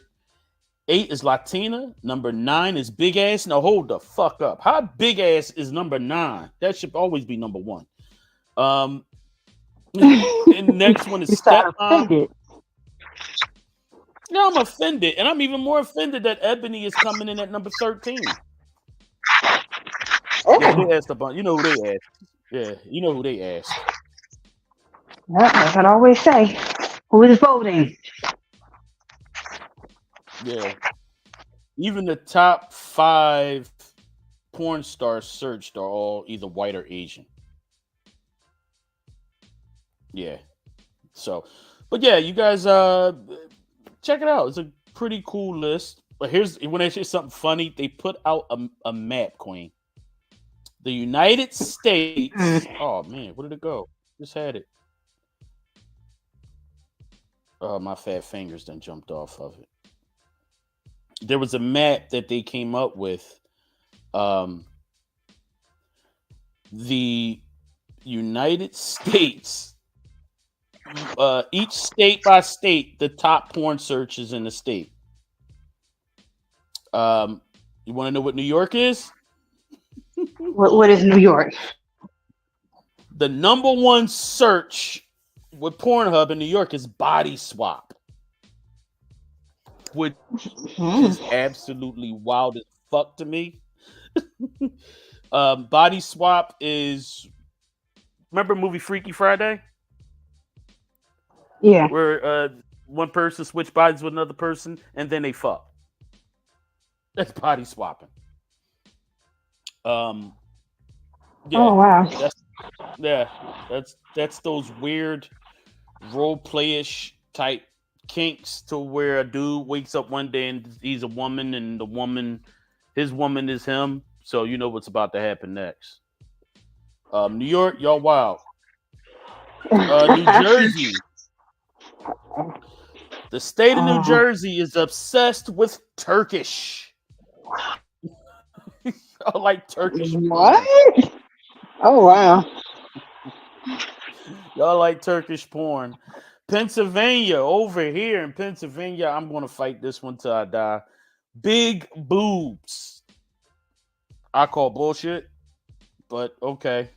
S2: 8 is Latina. Number 9 is big ass. Now hold the fuck up. How big ass is number 9? That should always be number 1. And the next one is stepmom. Yeah, I'm offended, and I'm even more offended that Ebony is coming in at number 13. Yeah, they asked a bunch. You know who they asked. Yeah, you know who they asked.
S1: That's what I always say. Who is voting?
S2: Yeah. Even the top 5 porn stars searched are all either white or Asian. Yeah. So, but yeah, you guys check it out. It's a pretty cool list. But here's when I say something funny, they put out a map, Queen. The United States.
S1: Mm.
S2: Oh man, where did it go? Just had it. Oh, my fat fingers then jumped off of it. There was a map that they came up with. Um, the United States, each state by state, the top porn searches in the state. You want to know what New York is?
S1: What is New York?
S2: The number one search with Pornhub in New York is body swap, which is absolutely wild as fuck to me. Body swap is, remember movie Freaky Friday?
S1: Yeah.
S2: Where one person switch bodies with another person and then they fuck. That's body swapping. Yeah,
S1: Oh wow.
S2: that's those weird role playish type kinks to where a dude wakes up one day and he's a woman and his woman is him. So you know what's about to happen next. New York, y'all wild. New Jersey. The state of New Jersey is obsessed with Turkish. Y'all like Turkish porn.
S1: What? Oh wow.
S2: Y'all like Turkish porn. Pennsylvania, over here in Pennsylvania, I'm going to fight this one till I die. Big boobs. I call bullshit, but okay.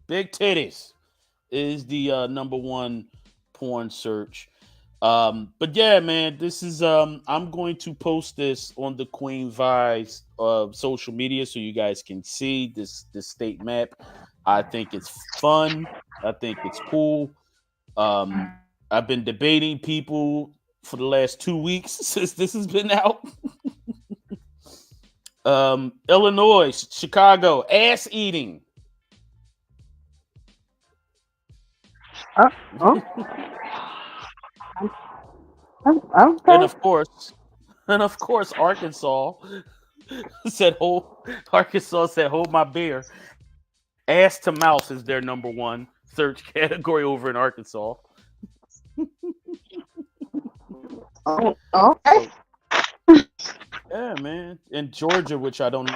S2: Big titties is the number one porn search. But yeah, man, this is I'm going to post this on the Queen Vi's social media so you guys can see this state map. I think it's fun. I think it's cool. I've been debating people for the last 2 weeks since this has been out. Illinois, Chicago, ass eating.
S1: Oh. Okay.
S2: And of course, Arkansas said hold my beer. Ass to mouth is their number one search category over in Arkansas.
S1: Oh, okay.
S2: Yeah, man. In Georgia, which I don't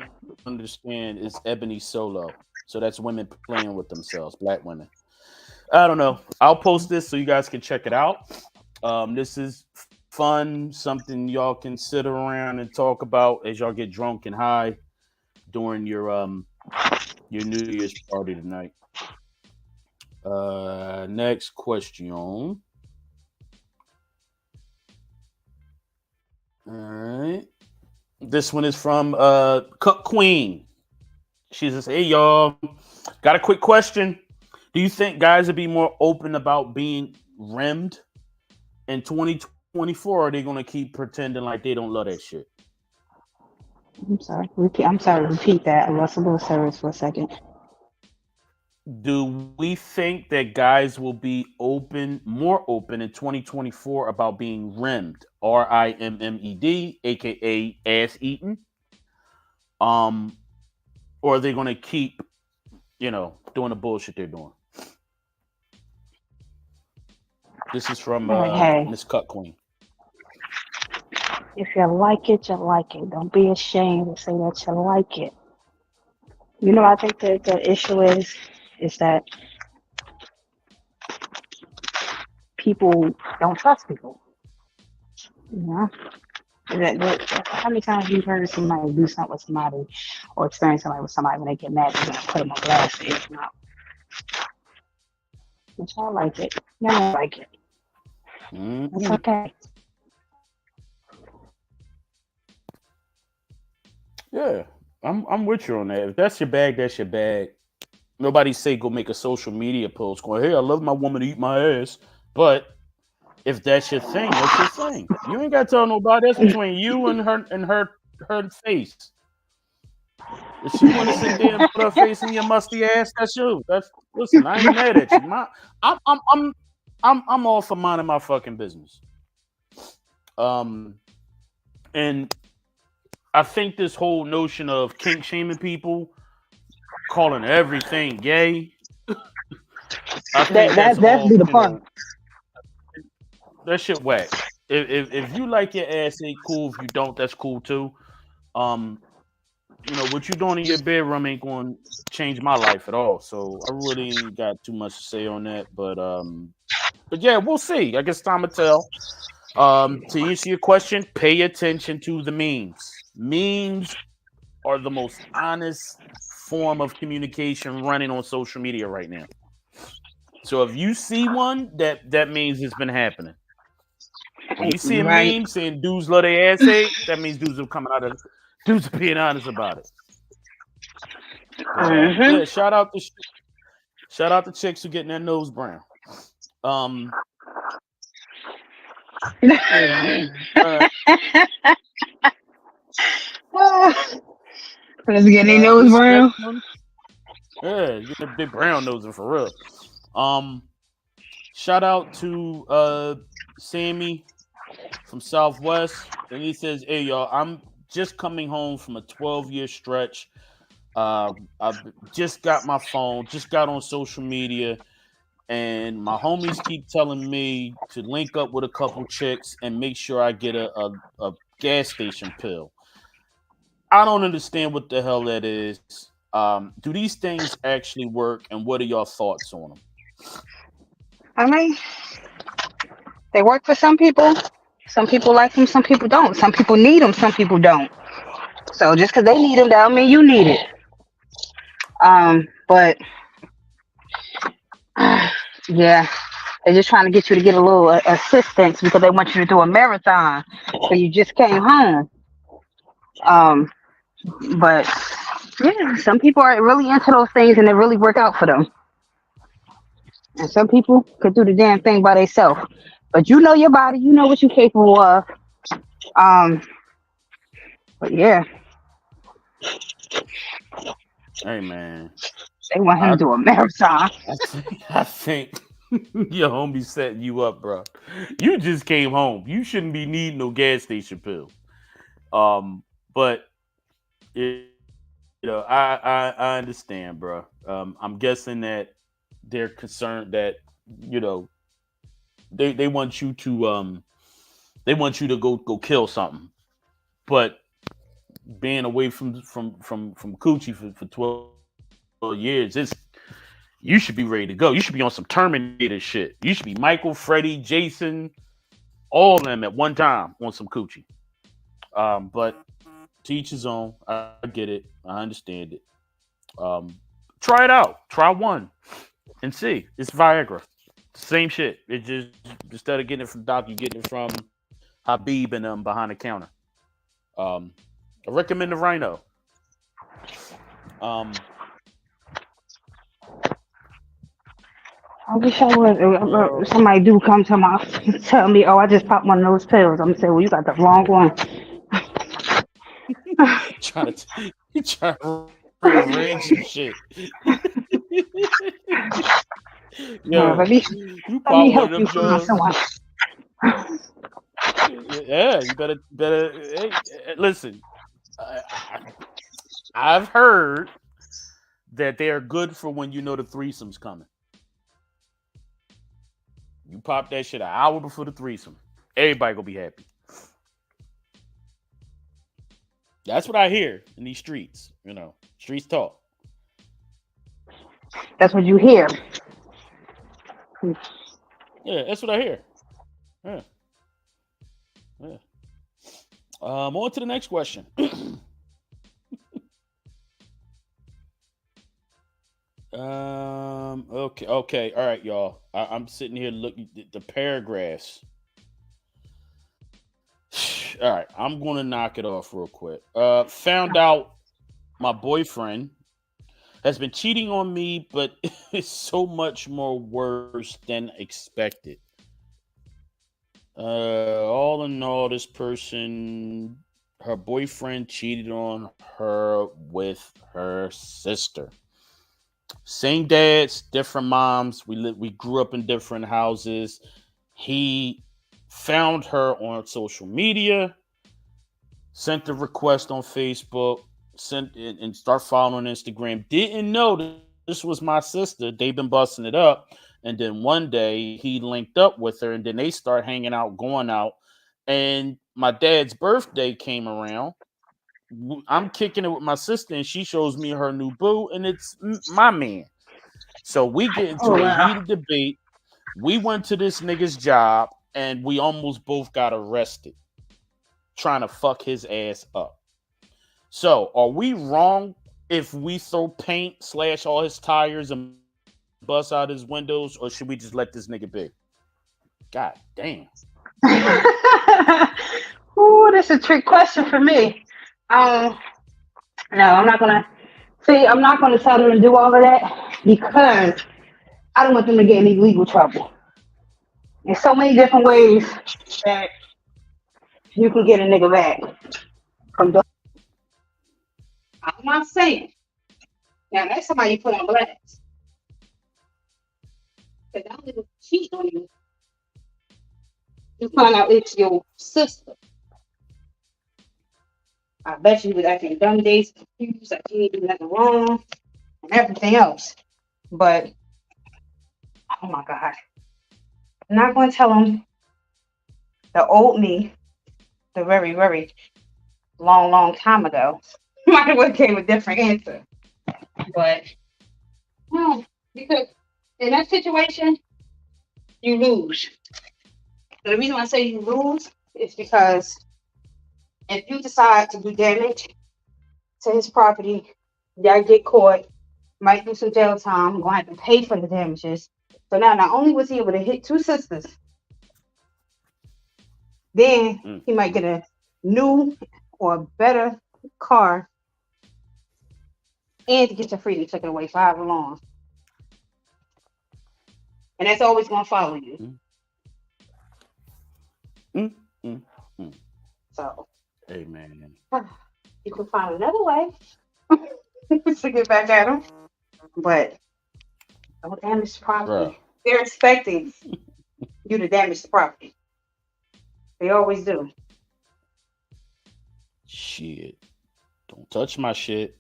S2: understand, is Ebony Solo. So that's women playing with themselves, black women. I don't know. I'll post this so you guys can check it out. This is fun, something y'all can sit around and talk about as y'all get drunk and high during your New Year's party tonight. Next question. All right. This one is from Cook Queen. She says, "Hey y'all, got a quick question. Do you think guys would be more open about being rimmed in 2024, or are they gonna keep pretending like they don't love that shit?"
S1: I'm sorry. Repeat that. I lost a little service for a second.
S2: Do we think that guys will be more open in 2024 about being rimmed, RIMMED, aka ass eaten? Or are they gonna keep, doing the bullshit they're doing? This is from
S1: Hey.
S2: Miss Cut Queen.
S1: If you like it, you like it. Don't be ashamed to say that you like it. I think that the issue is that people don't trust people. How many times you've heard somebody do something with somebody or experience something with somebody when they get mad, they're gonna put them on blast? But y'all like it. Y'all like it.
S2: Mm-hmm.
S1: It's okay.
S2: Yeah, I'm with you on that. If that's your bag, that's your bag. Nobody say go make a social media post going, "Hey, I love my woman to eat my ass." But if that's your thing, that's your thing. You ain't got to tell nobody. That's between you and her face. If she want to sit there and put her face in your musty ass, that's you. Listen. I ain't mad at you. I'm all for minding my fucking business. And I think this whole notion of kink shaming people, calling everything gay, I think that's
S1: That's
S2: all,
S1: be the fun.
S2: that shit whack. If you like your ass ain't cool. If you don't, that's cool too. What you doing in your bedroom ain't going to change my life at all. So I really ain't got too much to say on that. But yeah, we'll see. I guess time will tell. To answer your question, pay attention to the memes. Memes are the most honest form of communication running on social media right now. So if you see one, that means it's been happening. When you see a
S1: Right.
S2: meme saying dudes love their ass ate, that means dudes are coming out of dudes are being honest about it. But yeah, shout out to chicks who getting their nose brown. All right.
S1: Let's get their nose
S2: This next
S1: brown.
S2: one. Yeah, you get their brown nosing for real. Shout out to Sammy from Southwest, and he says, "Hey y'all, I'm just coming home from a 12-year stretch. I just got my phone, just got on social media, and my homies keep telling me to link up with a couple chicks and make sure I get a gas station pill. I don't understand what the hell that is. Do these things actually work, and what are your thoughts on them?"
S1: I mean, they work for some people. Some people like them, some people don't. Some people need them, some people don't. So just because they need them, that don't mean you need it. But yeah, they're just trying to get you to get a little assistance because they want you to do a marathon. So you just came home. Um, but yeah, some people are really into those things and they really work out for them. And some people could do the damn thing by themselves. But you know your body, you know what you're capable of. Um, but yeah,
S2: Hey man,
S1: they want him
S2: I
S1: to do a marathon.
S2: I think your homie setting you up, bro. You just came home. You shouldn't be needing no gas station pill. But I understand, bro. I'm guessing that they're concerned that you know they want you to go kill something, but being away from coochie for 12 years, you should be ready to go. You should be on some Terminator shit. You should be Michael, Freddy, Jason, all of them at one time on some coochie. But to each his own. I get it. I understand it. Um, Try it out. Try one and see. It's Viagra. Same shit. It just instead of getting it from Doc, you getting it from Habib and them behind the counter. Um, I recommend the Rhino. Um,
S1: I wish I would.
S2: uh,
S1: Somebody do come to my tell me, oh, I just popped one of those pills. I'm gonna say, well, you got the wrong one.
S2: trying to you trying to rearrange some shit. Yo,
S1: Let me
S2: you
S1: let me
S2: pop one of
S1: help you
S2: them
S1: find
S2: Jones.
S1: someone.
S2: Yeah, you better. Hey, listen, I, I've heard that they are good for when you know the threesome's coming. You pop that shit an hour before the threesome. Everybody gonna be happy. That's what I hear in these streets. Streets talk.
S1: That's what you hear.
S2: Yeah, that's what I hear. Yeah, yeah. On to the next question. Okay, all right, y'all. I'm sitting here looking at the paragraphs. All right, I'm gonna knock it off real quick. Found out my boyfriend has been cheating on me, but it's so much more worse than expected. All in all, this person her boyfriend cheated on her with her sister. Same dads, different moms. We grew up in different houses. He found her on social media, sent the request on Facebook, sent it and start following on Instagram. Didn't know this was my sister. They've been busting it up. And then one day he linked up with her and then they start hanging out, going out. And my dad's birthday came around. I'm kicking it with my sister and she shows me her new boo and it's my man. So we get
S1: Oh
S2: into a
S1: wow.
S2: heated debate. We went to this nigga's job and we almost both got arrested trying to fuck his ass up. So are we wrong if we throw paint, slash all his tires, and bust out his windows, or should we just let this nigga be? God damn.
S1: Ooh, that's a trick question for me. No, I'm not gonna see. I'm not gonna tell them to do all of that because I don't want them to get in any legal trouble. There's so many different ways that you can get a nigga back from doing. I'm not saying now that's somebody you put on blast. Because that nigga cheat on you. You find out it's your sister. I bet you was acting dumb days, confused, like you ain't do nothing wrong, and everything else. But oh my God, I'm not going to tell them the old me, the very, very long, long time ago. Might have well gave a different answer. But no, because in that situation, you lose. The reason why I say you lose is because if you decide to do damage to his property, y'all get caught, might do some jail time, gonna have to pay for the damages. So now not only was he able to hit two sisters, then he might get a new or better car and to get your freedom taken away for however long. And that's always gonna follow you. So
S2: Amen.
S1: you can find another way to get back at them. But don't damage the property.
S2: Bruh.
S1: They're expecting you to damage the property. They always do.
S2: Shit. Don't touch my shit.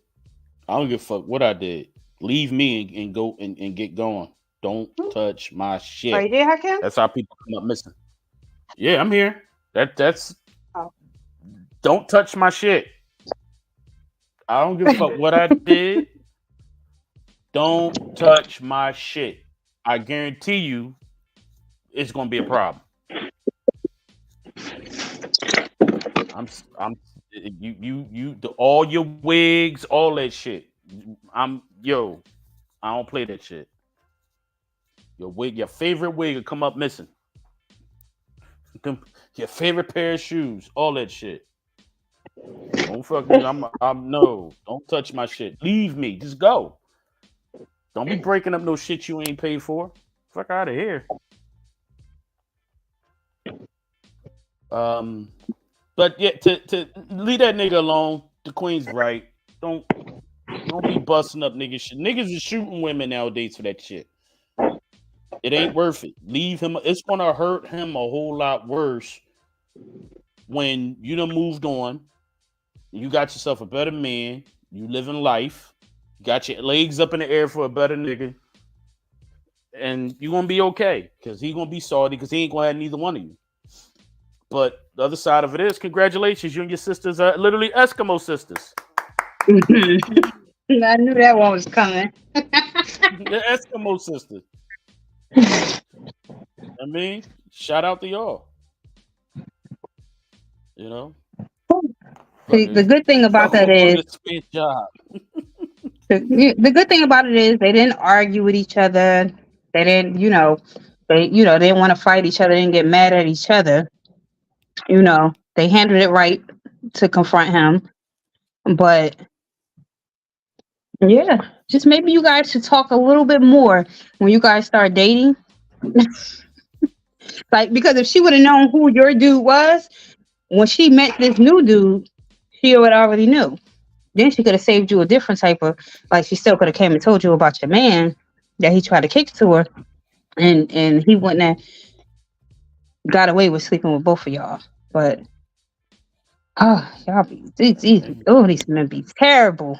S2: I don't give a fuck what I did. Leave me and go and get going. Don't touch my shit.
S1: Oh, you did, Hakim?
S2: That's how people come up missing. Yeah, I'm here. That's Don't touch my shit. I don't give a fuck what I did. Don't touch my shit. I guarantee you it's gonna be a problem. All your wigs, all that shit. I don't play that shit. Your favorite wig will come up missing. Your favorite pair of shoes, all that shit. Don't fuck me. No. Don't touch my shit. Leave me. Just go. Don't be breaking up no shit you ain't paid for. Fuck out of here. But yeah, to leave that nigga alone. The queen's right. Don't be busting up nigga shit. Niggas is shooting women nowadays for that shit. It ain't worth it. Leave him. It's gonna hurt him a whole lot worse when you done moved on. You got yourself a better man. You living life. You got your legs up in the air for a better nigga. And you're gonna be okay. Because he gonna be salty because he ain't gonna have neither one of you. But the other side of it is, congratulations, you and your sisters are literally Eskimo sisters.
S1: I knew that one was coming.
S2: They're Eskimo sisters. I mean, shout out to y'all. You know?
S1: The good thing about that is the good thing about it is they didn't argue with each other. They didn't, they didn't want to fight each other and get mad at each other. They handled it right to confront him. But yeah, just maybe you guys should talk a little bit more when you guys start dating. Like, because if she would have known who your dude was when she met this new dude, she would already knew. Then she could have saved you a different type of, like she still could have came and told you about your man that he tried to kick to her, and he wouldn't have got away with sleeping with both of y'all. But y'all be these men be terrible.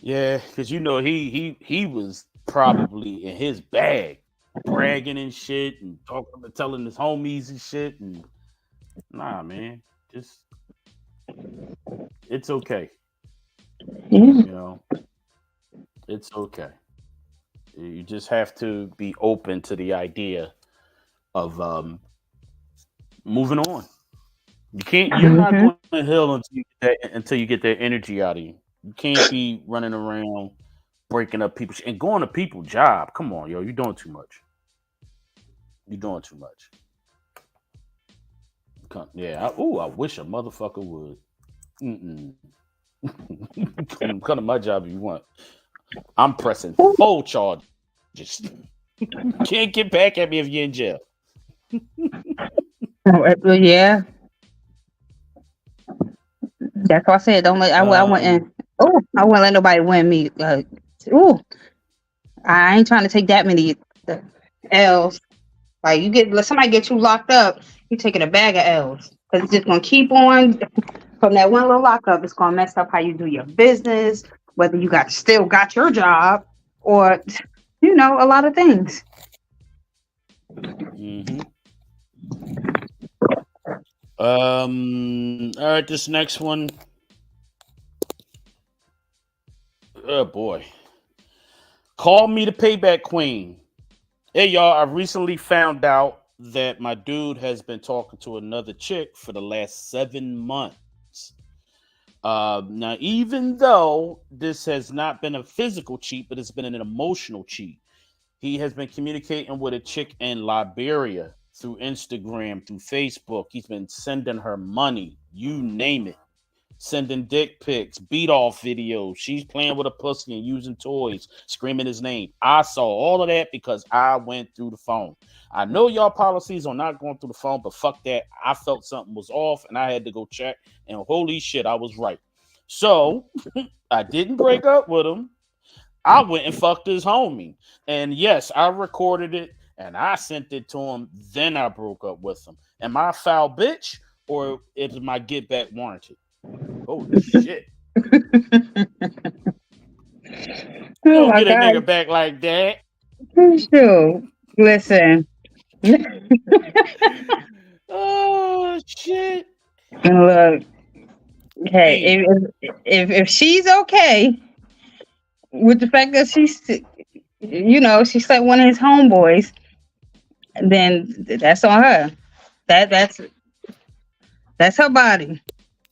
S2: Yeah, because he was probably in his bag, bragging and shit, and telling his homies and shit, and nah, man, just it's okay,
S1: Yeah.
S2: you know, it's okay. You just have to be open to the idea of moving on. You're not
S1: Hmm.
S2: going to heal until you get that energy out of you. You can't be running around breaking up people and going to people's job. Come on, yo, you're doing too much. You're doing too much. Yeah. I wish a motherfucker would. Mm-mm. Come to my job if you want. I'm pressing full charges. Can't get back at me if you're in jail.
S1: Yeah, that's why I said don't let. I went
S2: Um,
S1: in. Oh, I wouldn't let nobody win me. I ain't trying to take that many L's. Like let somebody get you locked up, you taking a bag of L's because it's just gonna keep on from that one little lockup. It's gonna mess up how you do your business, whether you still got your job, or a lot of things.
S2: mhm. All right, this next one. Oh boy. Call me the payback queen. Hey y'all, I recently found out that my dude has been talking to another chick for the last 7 months. Now, even though this has not been a physical cheat, but it's been an emotional cheat, he has been communicating with a chick in Liberia through Instagram, through Facebook. He's been sending her money, you name it, sending dick pics, beat off videos. She's playing with a pussy and using toys, screaming his name. I saw all of that because I went through the phone. I know y'all policies are not going through the phone, but fuck that. I felt something was off and I had to go check. And holy shit, I was right. So I didn't break up with him. I went and fucked his homie. And yes, I recorded it and I sent it to him. Then I broke up with him. Am I a foul bitch or is my get back warranted? Holy shit. You
S1: Oh
S2: don't
S1: my
S2: get a
S1: God.
S2: nigga back like that.
S1: Shoot. Listen.
S2: Oh shit.
S1: Look, hey,
S2: Damn.
S1: if she's okay with the fact that she slept one of his homeboys, then that's on her. That's her body.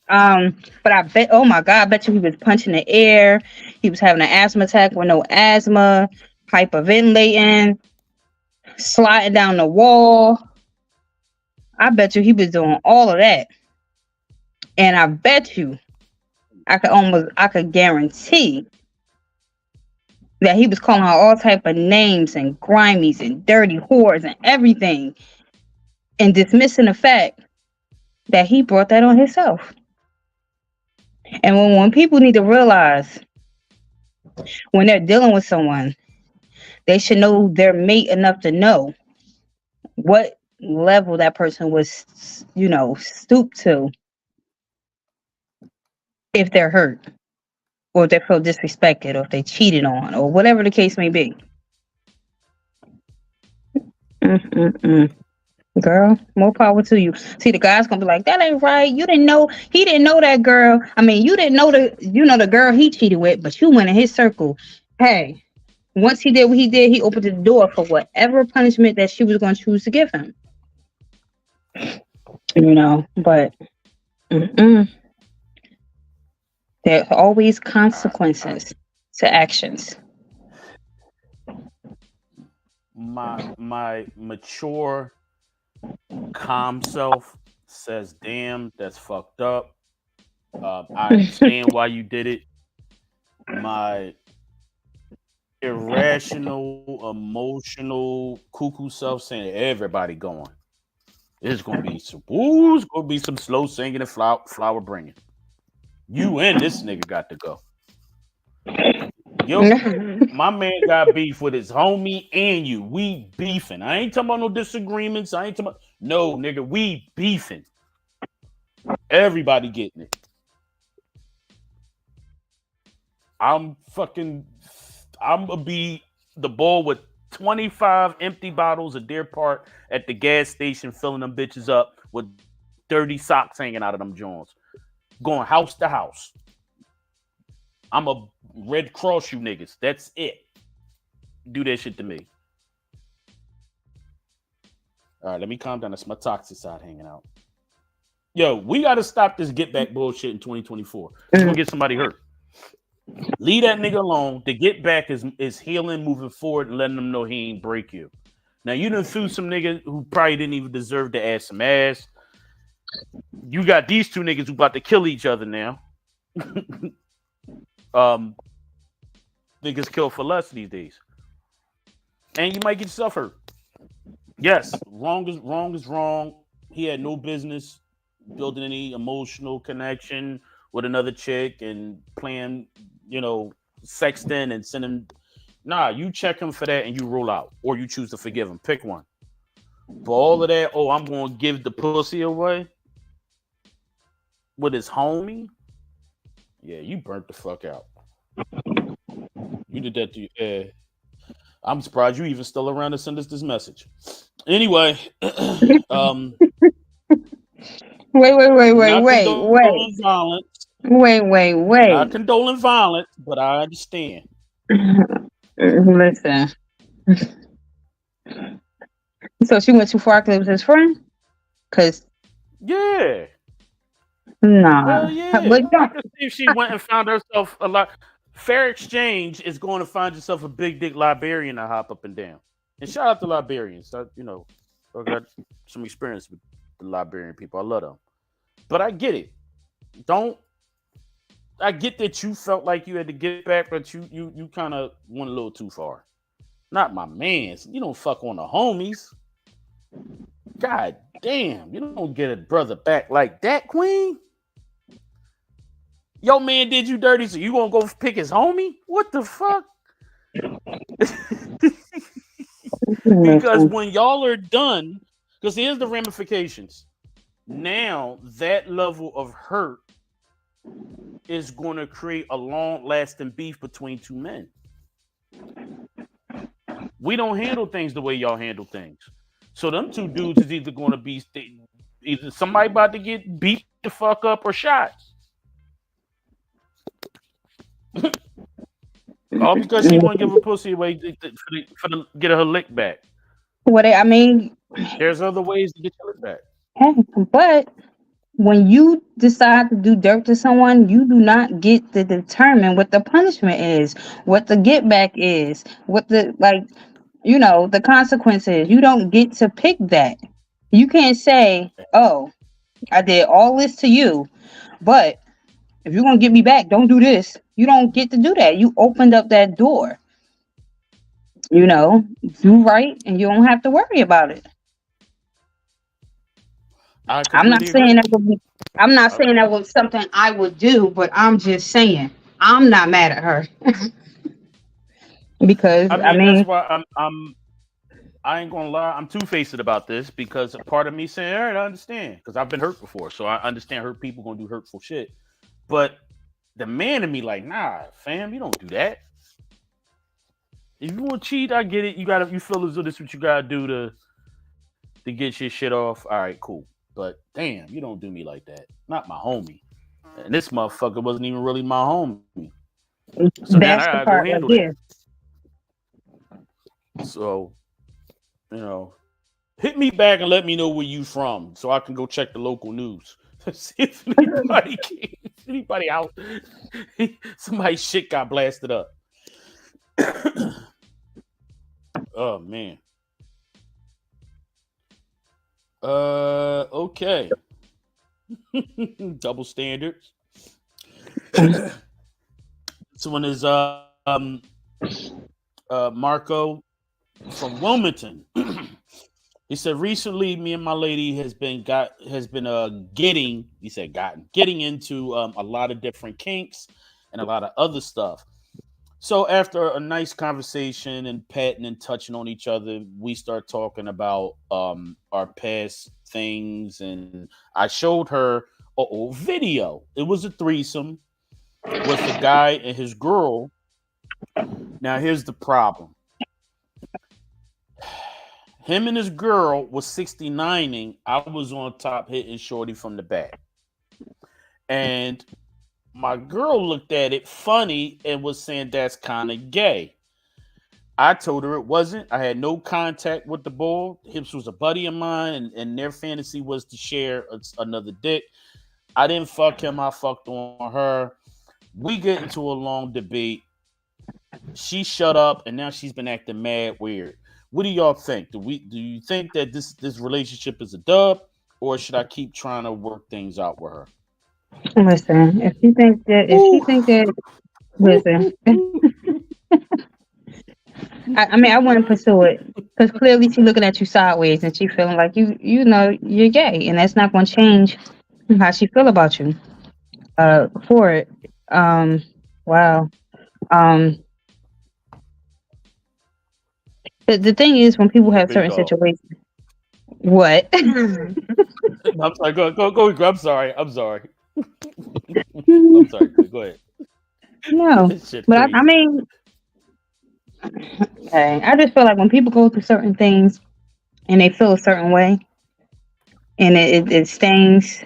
S1: But I bet, oh my God, I bet you he was punching the air. He was having an asthma attack with no asthma, hyperventilating, sliding down the wall. I bet you he was doing all of that. And I bet you, I could guarantee that he was calling her all type of names and grimies and dirty whores and everything, and dismissing the fact that he brought that on himself. And when people need to realize when they're dealing with someone, they should know their mate enough to know what level that person was, stooped to if they're hurt, or if they feel disrespected, or if they cheated on, or whatever the case may be. Mm-mm-mm. Girl, more power to you. See, the guy's gonna be like, "That ain't right. You didn't know. He didn't know that girl. I mean, you didn't know the girl he cheated with, but you went in his circle. Hey, once he did what he did, he opened the door for whatever punishment that she was gonna choose to give him. But there are always consequences to actions.
S2: My mature, calm self says, damn, that's fucked up. I understand why you did it. My irrational, emotional, cuckoo self saying everybody going. It's gonna be some. Ooh, it's gonna be some slow singing and flower bringing. You and this nigga got to go. Yo, my man got beef with his homie and you. We beefing. I ain't talking about no disagreements. I ain't talking about no nigga. We beefing. Everybody getting it. I'm gonna be the ball with 25 empty bottles of Deer Park at the gas station, filling them bitches up with dirty socks hanging out of them joints. Going house to house. I'm a Red Cross you niggas. That's it. Do that shit to me. All right, let me calm down. That's my toxic side hanging out. Yo, we got to stop this get back bullshit in 2024. We're going to get somebody hurt. Leave that nigga alone. The get back is healing, moving forward, and letting them know he ain't break you. Now, you done threw some nigga who probably didn't even deserve to ass some ass. You got these two niggas who about to kill each other now. Niggas kill for less these days. And you might get yourself hurt. Yes, wrong is wrong. He had no business building any emotional connection with another chick and playing, sexting and sending. Nah, you check him for that and you roll out. Or you choose to forgive him. Pick one. For all of that, I'm going to give the pussy away with his homie. Yeah, you burnt the fuck out. You did that to you. I'm surprised you even still around to send us this message. Anyway,
S1: Wait.
S2: Not condoling violence, but I understand.
S1: Listen. So she went too far because it was his friend? Because
S2: yeah.
S1: Nah.
S2: Hell yeah. I could see if she went and found herself a lot. Fair exchange is going to find yourself a big dick Liberian to hop up and down. And shout out to Liberians. I got some experience with the Liberian people. I love them. But I get it. I get that you felt like you had to get back, but you kind of went a little too far. Not my mans. You don't fuck on the homies. God damn. You don't get a brother back like that, Queen. Yo, man did you dirty, so you gonna go pick his homie? What the fuck? Because when y'all are done, because here's the ramifications. Now that level of hurt is going to create a long-lasting beef between two men. We don't handle things the way y'all handle things. So them two dudes is either going to be either somebody about to get beat the fuck up or shot. All because she won't give a pussy away for the get her lick back. There's other ways to get your lick back.
S1: But when you decide to do dirt to someone, you do not get to determine what the punishment is, what the get back is, what the the consequences. You don't get to pick that. You can't say, "Oh, I did all this to you, but if you're gonna get me back, don't do this." You don't get to do that. You opened up that door. Do right, and you don't have to worry about it. I'm not saying that was something I would do, but I'm just saying I'm not mad at her because
S2: that's why I ain't gonna lie. I'm two-faced about this because a part of me saying, all right, I understand because I've been hurt before, so I understand hurt people gonna do hurtful shit. But the man in me like, nah, fam, you don't do that. If you want to cheat, I get it. You feel as though this is what you gotta do to get your shit off. All right, cool. But damn, you don't do me like that. Not my homie. And this motherfucker wasn't even really my homie. So then I gotta go handle that. So, hit me back and let me know where you from so I can go check the local news. See if anybody out, somebody's shit got blasted up. Oh man. Okay. Double standards. This one is Marco from Wilmington. He said recently, me and my lady has been getting. He said getting into a lot of different kinks and a lot of other stuff. So after a nice conversation and petting and touching on each other, we start talking about our past things, and I showed her a old video. It was a threesome with a guy and his girl. Now here's the problem: him and his girl was 69ing. I was on top hitting shorty from the back, and my girl looked at it funny and was saying that's kind of gay. I told her it wasn't. I had no contact with the boy. Hips was a buddy of mine, and their fantasy was to share another dick. I didn't fuck him. I fucked on her. We get into a long debate. She shut up, and now she's been acting mad weird. What do y'all think? Do you think that this relationship is a dub, or should I keep trying to work things out with her?
S1: Listen,
S2: Ooh.
S1: listen, I mean, I wouldn't pursue it because clearly she's looking at you sideways and she feeling like you know, you're gay, and that's not going to change how she feel about you. For it. Wow. Um, the thing is, when people have
S2: Big
S1: certain
S2: dog.
S1: situations, what?
S2: I'm sorry. Go. I'm sorry. I'm sorry. I'm sorry. Go ahead.
S1: No,
S2: This shit
S1: but I
S2: crazy.
S1: mean, okay, I just feel like when people go through certain things and they feel a certain way, and it stains,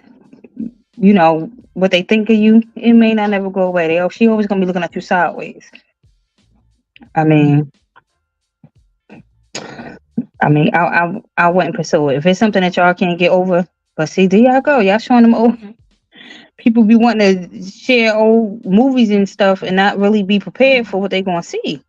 S1: you know, what they think of you, it may not never go away. She always gonna be looking at you sideways. I mean, I wouldn't pursue it if it's something that y'all can't get over. But see, there y'all go. Y'all showing them old people be wanting to share old movies and stuff and not really be prepared for what they gonna see.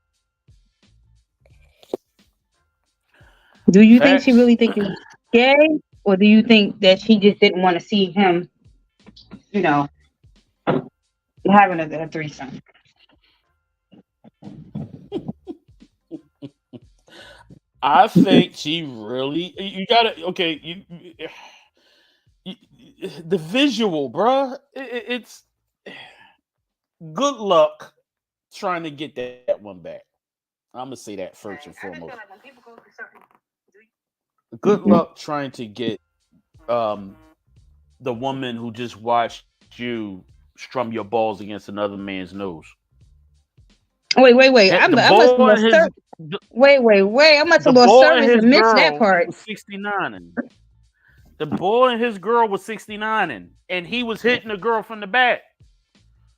S1: Do you think she
S2: Facts.
S1: really think he's gay, or do you think that she just didn't want to see him, you know, having a threesome?
S2: I think she really. You gotta. Okay. The visual, bruh. It's good luck trying to get that one back. I'm gonna say that first and
S1: I just
S2: foremost.
S1: feel like when people go through certain.
S2: Good luck trying to get um the woman who just watched you strum your balls against another man's nose.
S1: Wait.
S2: The
S1: I must have
S2: boy and
S1: lost
S2: his
S1: service. Wait. I must
S2: the
S1: have lost
S2: boy and
S1: service
S2: his
S1: and missed that
S2: girl
S1: part.
S2: was 69 and the boy and his girl was 69 and he was hitting the girl from the back.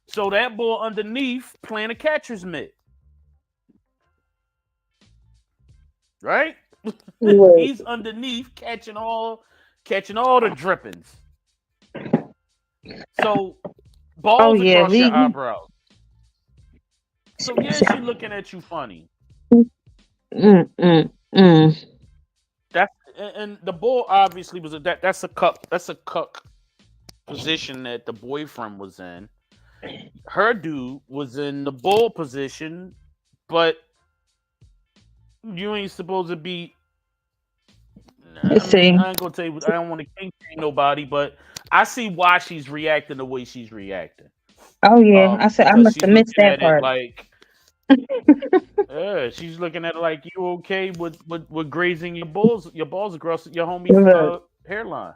S2: So that boy underneath playing a catcher's mitt, right?
S1: Wait.
S2: He's underneath catching all the drippings. So
S1: Oh
S2: balls
S1: yeah,
S2: across your eyebrows. So yeah, she looking at you funny.
S1: mm, mm, mm.
S2: That and the ball obviously was that's a cuck. That's a cuck position that the boyfriend was in. Her dude was in the ball position, but you ain't supposed to be. I
S1: Let's
S2: mean,
S1: see.
S2: I ain't gonna tell you. I don't want to kink shame nobody, but I see why she's reacting the way she's reacting.
S1: Oh yeah, I said I
S2: Because
S1: must
S2: she's
S1: have missed
S2: looking
S1: that
S2: at it
S1: part.
S2: like, she's looking at it like you okay with grazing your balls across your homie's
S1: Look,
S2: hairline.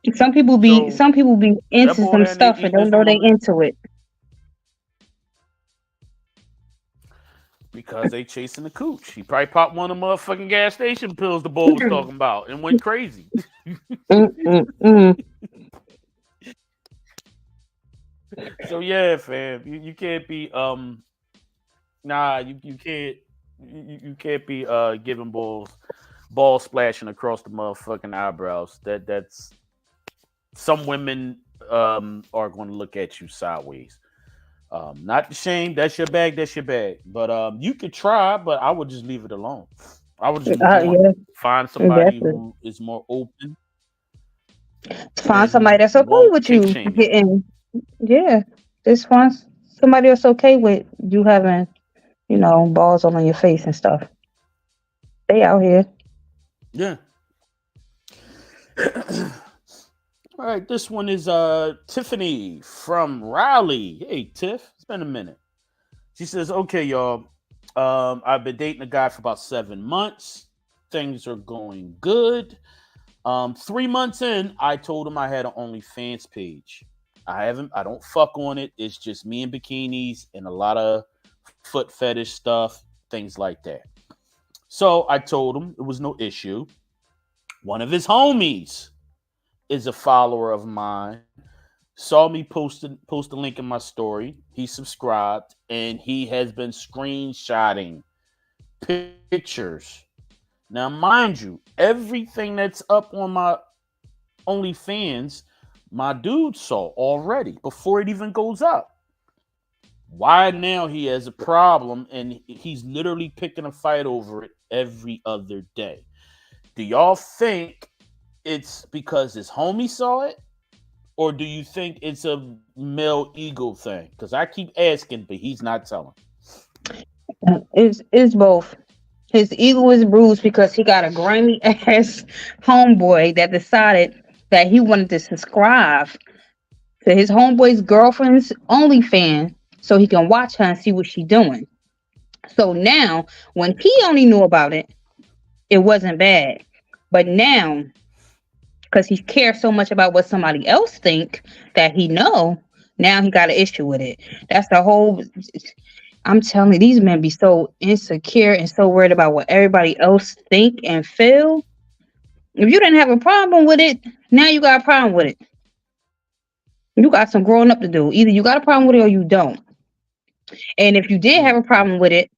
S2: So
S1: some people be
S2: that
S1: into
S2: boy
S1: some
S2: down there
S1: stuff and
S2: eating
S1: don't
S2: his
S1: know they
S2: woman
S1: into it.
S2: because they chasing the cooch. He probably popped one of the motherfucking gas station pills the boy was talking about and went crazy.
S1: Mm, mm, mm.
S2: So yeah, fam, you can't be nah, you can't you can't be giving ball splashing across the motherfucking eyebrows. That's some women are going to look at you sideways. Not the shame. That's your bag. That's your bag. But you could try, but I would just leave it alone. I would just move on.
S1: Yeah,
S2: Find somebody
S1: definitely.
S2: who is more open
S1: Find somebody
S2: and
S1: that's okay
S2: won't
S1: with
S2: kink
S1: you
S2: shame you.
S1: getting. Yeah, just find somebody that's okay with you having, balls all on your face and stuff. They out here.
S2: Yeah. All right, this one is Tiffany from Raleigh. Hey Tiff, it's been a minute. She says, "Okay, y'all. I've been dating a guy for about 7 months. Things are going good. 3 months in, I told him I had an OnlyFans page. I don't fuck on it. It's just me in bikinis and a lot of foot fetish stuff, things like that. So I told him it was no issue. One of his homies is a follower of mine. Saw me post a link in my story. He subscribed and he has been screenshotting pictures. Now, mind you, everything that's up on my OnlyFans, my dude saw already before it even goes up. Why now he has a problem and he's literally picking a fight over it every other day? Do y'all think it's because his homie saw it? Or do you think it's a male ego thing? Because I keep asking, but he's not telling.
S1: It's both. His ego is bruised because he got a grimy ass homeboy that decided that he wanted to subscribe to his homeboy's girlfriend's OnlyFans so he can watch her and see what she doing. So now, when he only knew about it, it wasn't bad. But now, because he cares so much about what somebody else think that he know, now he got an issue with it. That's the whole. I'm telling you, these men be so insecure and so worried about what everybody else think and feel. If you didn't have a problem with it, now you got a problem with it. You got some growing up to do. Either you got a problem with it or you don't. And if you did have a problem with it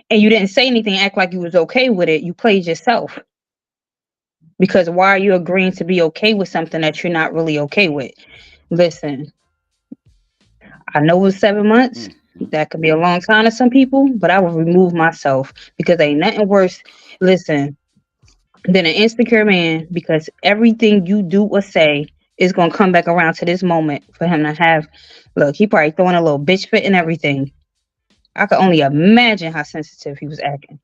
S1: and you didn't say anything, act like you was okay with it, you played yourself. Because why are you agreeing to be okay with something that you're not really okay with? Listen, I know it was 7 months.
S2: Mm-hmm.
S1: That could be a long time to some people, but I will remove myself because ain't nothing worse, listen, than an insecure man because everything you do or say is going to come back around to this moment for him to have. Look, he probably throwing a little bitch fit and everything. I could only imagine how sensitive he was acting.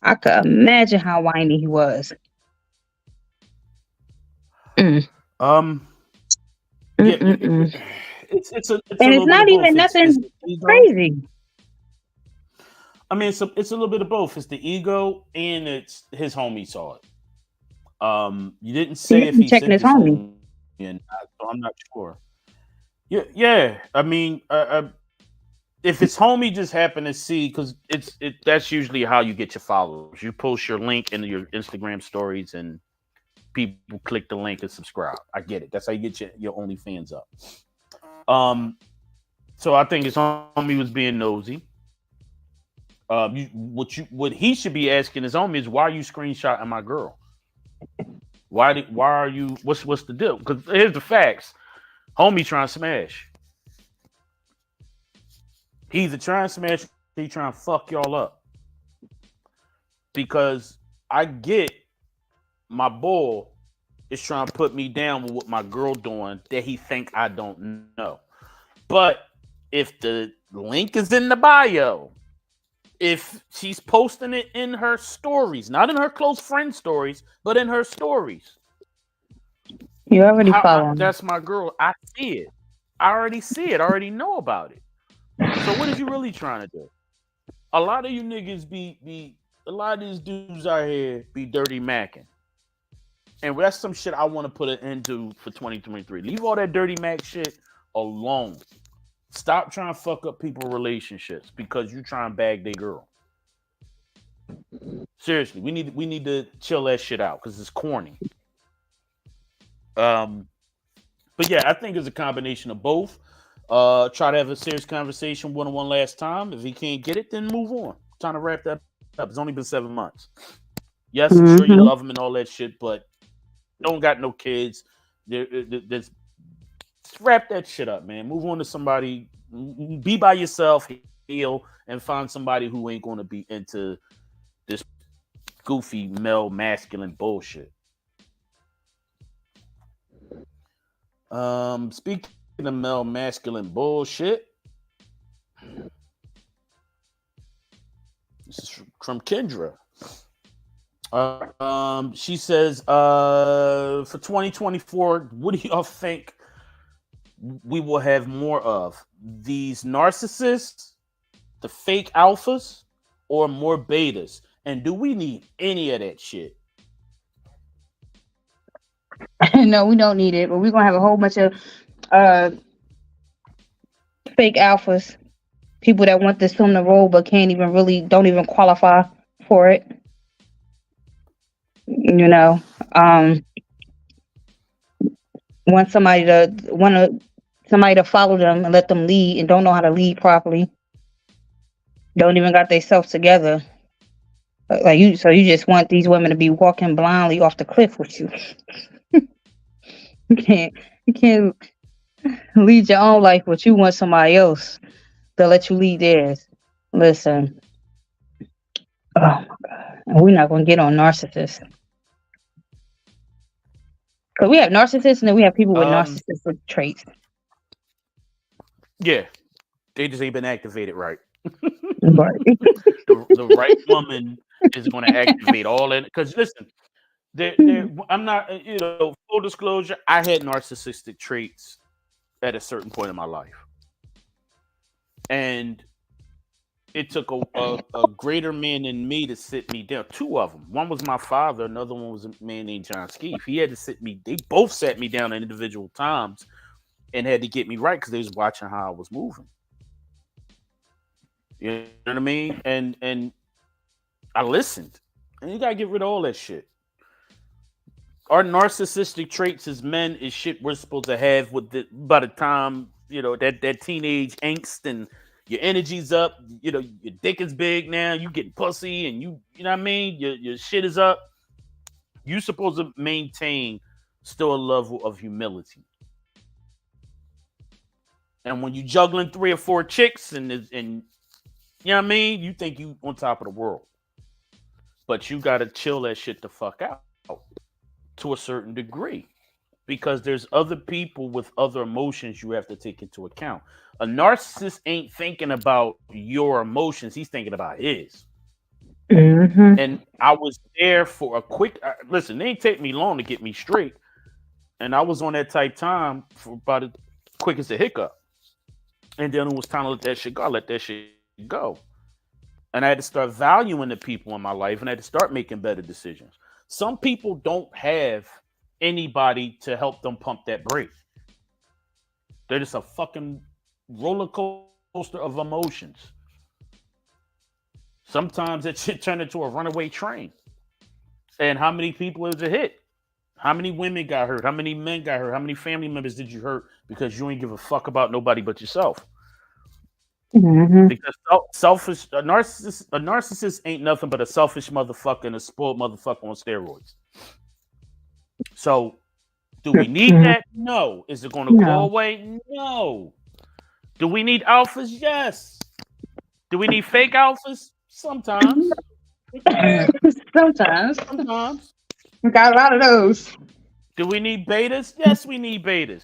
S1: I could imagine how whiny he was. Mm.
S2: Um, yeah,
S1: Mm-mm-mm.
S2: it's a
S1: And it's
S2: little bit
S1: not
S2: of
S1: even
S2: both. It's
S1: nothing
S2: the ego.
S1: crazy.
S2: I mean, it's a little bit of both. It's the ego and it's his homie saw it. You didn't
S1: He
S2: say
S1: had to
S2: if
S1: be
S2: he
S1: checking
S2: sent
S1: his
S2: his
S1: homie.
S2: homie, and so I'm not sure. Yeah. I mean, if his homie just happened to see, because that's usually how you get your followers. You post your link in your Instagram stories, and people click the link and subscribe. I get it. That's how you get your OnlyFans up. Um, so I think his homie was being nosy. What he should be asking his homie is, why are you screenshotting my girl? Why are you, what's the deal? Because here's the facts. Homie trying to smash. He's either trying to smash, he trying to fuck y'all up. Because I get my boy is trying to put me down with what my girl doing that he think I don't know. But if the link is in the bio, if she's posting it in her stories, not in her close friend stories, but in her stories,
S1: You already following.
S2: that's my girl. I see it. I already see it. I already know about it. So what is you really trying to do? A lot of you niggas be a lot of these dudes out here be dirty macking. And that's some shit I want to put an end to for 2023. Leave all that dirty mac shit alone. Stop trying to fuck up people's relationships because you trying to bag their girl. Seriously, we need to chill that shit out because it's corny. But yeah, I think it's a combination of both. Try to have a serious conversation one-on-one last time. If he can't get it, then move on. Trying to wrap that up. It's only been 7 months. Yes, I'm sure you
S1: Mm-hmm.
S2: love him and all that shit, but don't got no kids. There's wrap that shit up, man. Move on to somebody. Be by yourself, heal, and find somebody who ain't going to be into this goofy male masculine bullshit. Speaking of male masculine bullshit, this is from Kendra. She says, for 2024, what do y'all think we will have more of? These narcissists, the fake alphas, or more betas? And do we need any of that shit?
S1: No, we don't need it, but we're gonna have a whole bunch of uh fake alphas, people that want this film to roll but can't even really don't even qualify for it. You know, um, want somebody to follow them and let them lead and don't know how to lead properly. Don't even got themselves together. Like you, so you just want these women to be walking blindly off the cliff with you. You can't lead your own life, but you want somebody else to let you lead theirs. Listen, oh my god, and we're not gonna get on narcissists because we have narcissists and then we have people with
S2: Um,
S1: narcissistic traits.
S2: yeah, they just ain't been activated right.
S1: Right.
S2: The right woman is going to activate all in. Because listen, I'm not, full disclosure, I had narcissistic traits at a certain point in my life. And it took a greater man than me to sit me down. Two of them. One was my father. Another one was a man named John Skeef. He had to they both sat me down at individual times and had to get me right because they was watching how I was moving. You know what I mean? And I listened. And you gotta get rid of all that shit. Our narcissistic traits as men is shit we're supposed to have by the time, that teenage angst and your energy's up, your dick is big now, you getting pussy and you know what I mean? Your shit is up. You supposed to maintain still a level of humility. And when you juggling 3 or 4 chicks and you know what I mean, you think you on top of the world. But you gotta chill that shit the fuck out to a certain degree. Because there's other people with other emotions you have to take into account. A narcissist ain't thinking about your emotions, he's thinking about his.
S1: Mm-hmm.
S2: And I was there for a quick listen, it ain't take me long to get me straight. And I was on that type time for about as quick as a hiccup. And then it was time to let that shit go. I let that shit go. And I had to start valuing the people in my life and I had to start making better decisions. Some people don't have anybody to help them pump that brake. They're just a fucking roller coaster of emotions. Sometimes that shit turned into a runaway train. And how many people was it hit? How many women got hurt? How many men got hurt? How many family members did you hurt because you ain't give a fuck about nobody but yourself?
S1: Mm-hmm.
S2: Because a narcissist ain't nothing but a selfish motherfucker and a spoiled motherfucker on steroids. So, do we need that? No. Is it going to go away? No. Do we need alphas? Yes. Do we need fake alphas? Sometimes.
S1: Sometimes. We got a lot of those.
S2: Do we need betas? Yes, we need betas.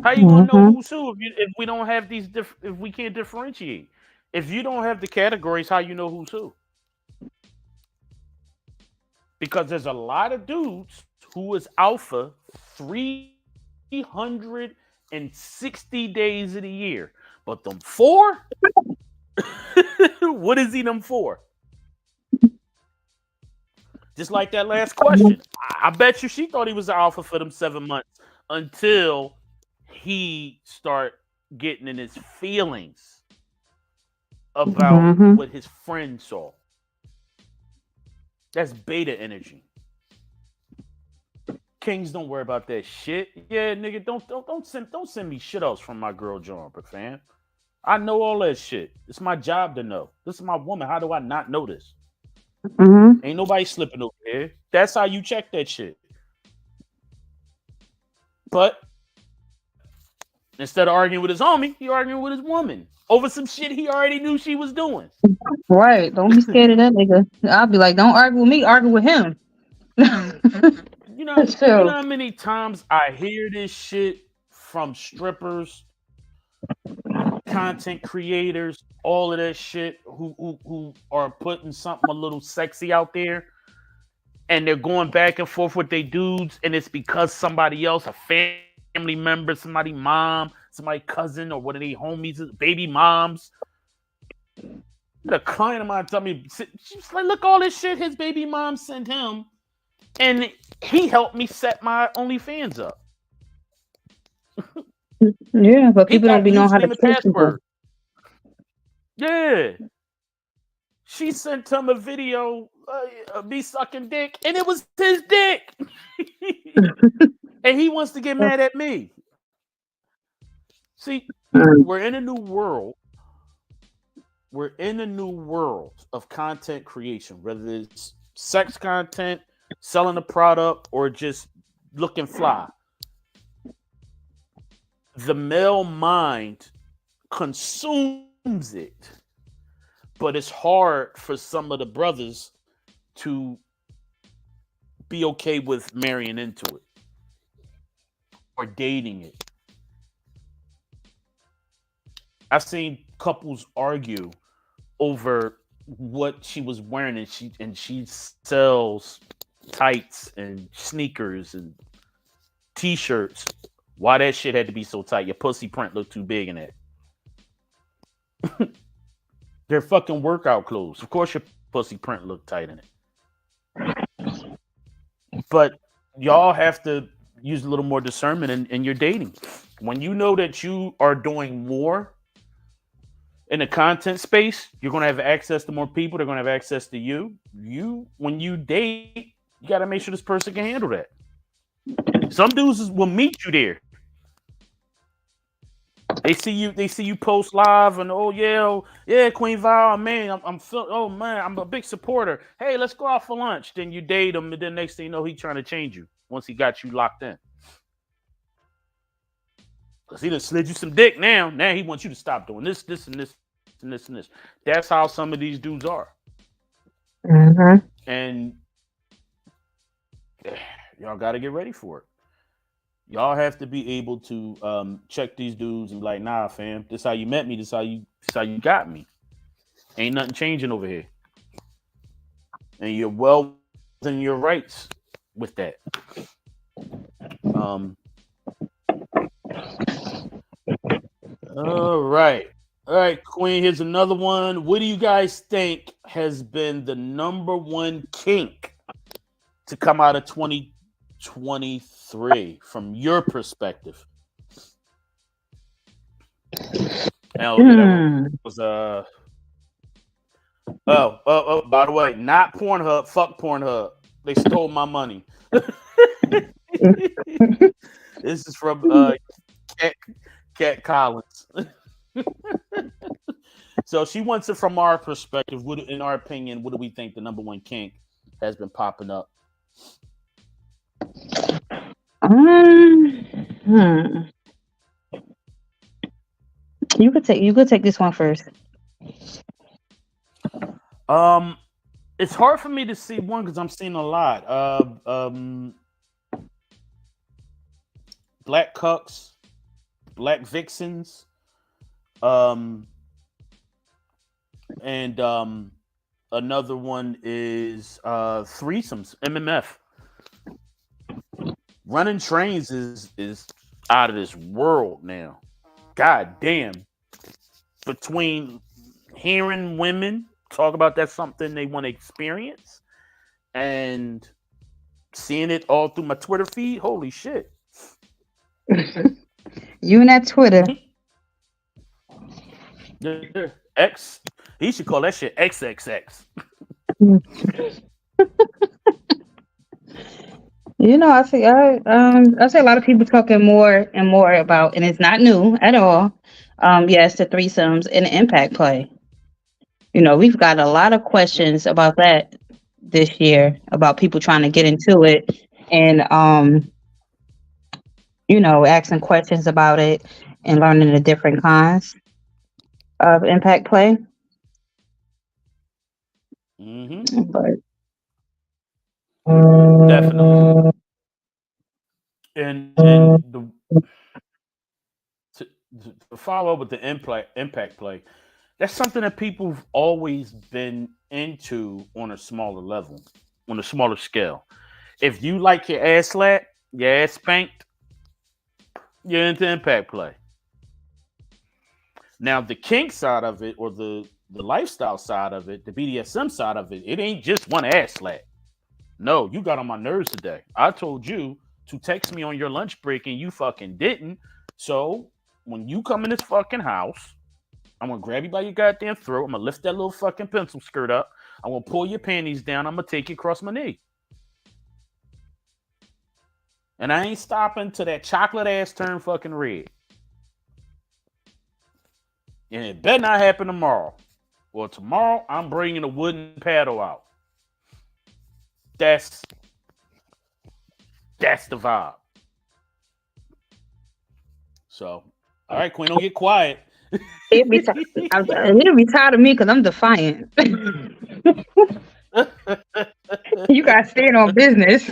S2: How you gonna know who's who if we don't have these if we can't differentiate? If you don't have the categories, how you know who's who? Because there's a lot of dudes who is alpha 360 days of the year, but them 4, what is he them for? Just like that last question, I bet you she thought he was an alpha for them 7 months until he start getting in his feelings about what his friend saw. That's beta energy. Kings don't worry about that shit. Yeah, nigga, don't send me shit else from my girl Jumper, fam. I know all that shit. It's my job to know. This is my woman. How do I not know this? Ain't nobody slipping over here. That's how you check that shit. But instead of arguing with his homie, he arguing with his woman over some shit he already knew she was doing.
S1: Right. Don't be scared of that nigga. I'll be like, don't argue with me, argue with him.
S2: You know how many times I hear this shit from strippers, content creators, all of that shit who are putting something a little sexy out there, and they're going back and forth with their dudes, and it's because somebody else, a family member, somebody mom, somebody cousin, or one of their homies, baby moms. The client of mine told me, she's like, look, all this shit his baby mom sent him, and he helped me set my OnlyFans up.
S1: Yeah, but
S2: He
S1: people don't
S2: got
S1: be knowing how to
S2: username and
S1: trick people.
S2: password. Yeah. She sent him a video of me sucking dick, and it was his dick. And he wants to get mad at me. See, we're in a new world. We're in a new world of content creation, whether it's sex content, selling a product, or just looking fly. The male mind consumes it, but it's hard for some of the brothers to be okay with marrying into it or dating it. I've seen couples argue over what she was wearing, and she sells tights and sneakers and t-shirts. Why that shit had to be so tight? Your pussy print looked too big in it. They're fucking workout clothes. Of course your pussy print looked tight in it. But y'all have to use a little more discernment in your dating. When you know that you are doing more in the content space, you're going to have access to more people. They're going to have access to you. When you date, you got to make sure this person can handle that. Some dudes will meet you there. They see you post live, and yeah, Queen Vi, oh man, I'm a big supporter. Hey, let's go out for lunch. Then you date him, and then next thing you know, he's trying to change you once he got you locked in. Because he done slid you some dick now. Now he wants you to stop doing this, and this, and this, and this. That's how some of these dudes are.
S1: Mm-hmm.
S2: And y'all got to get ready for it. Y'all have to be able to check these dudes and be like, nah, fam, this how you met me. This how you got me. Ain't nothing changing over here. And you're well within your rights with that. All right, Queen. Here's another one. What do you guys think has been the number one kink to come out of 2023 from your perspective? Now, that was by the way, not Pornhub. Fuck Pornhub. They stole my money. This is from Cat Collins. So she wants it from our perspective. In our opinion, what do we think the number one kink has been popping up?
S1: You could take this one first.
S2: It's hard for me to see one because I'm seeing a lot. Black cucks, black vixens, and another one is threesomes, MMF. Running trains is out of this world now. God damn. Between hearing women talk about that's something they want to experience and seeing it all through my Twitter feed, holy shit.
S1: You and that Twitter.
S2: X, he should call that shit XXX.
S1: You know, I see a lot of people talking more and more about, and it's not new at all. Yes, the threesomes and the impact play. You know, we've got a lot of questions about that this year, about people trying to get into it and asking questions about it and learning the different kinds of impact play.
S2: Mm-hmm.
S1: But
S2: definitely. And to follow up with the impact play, that's something that people have always been into on a smaller level. on a smaller scale. If you like your ass slapped, your ass spanked, you're into impact play. Now, the kink side of it, or the lifestyle side of it, the BDSM side of it, it ain't just one ass slap. No, you got on my nerves today. I told you to text me on your lunch break and you fucking didn't. So when you come in this fucking house, I'm gonna grab you by your goddamn throat. I'm gonna lift that little fucking pencil skirt up. I'm gonna pull your panties down. I'm gonna take you across my knee. And I ain't stopping till that chocolate ass turn fucking red. And it better not happen tomorrow. Well, tomorrow I'm bringing a wooden paddle out. That's the vibe. So, all right, Queen, don't get quiet.
S1: He'll be tired of me because I'm defiant. You gotta stand on business.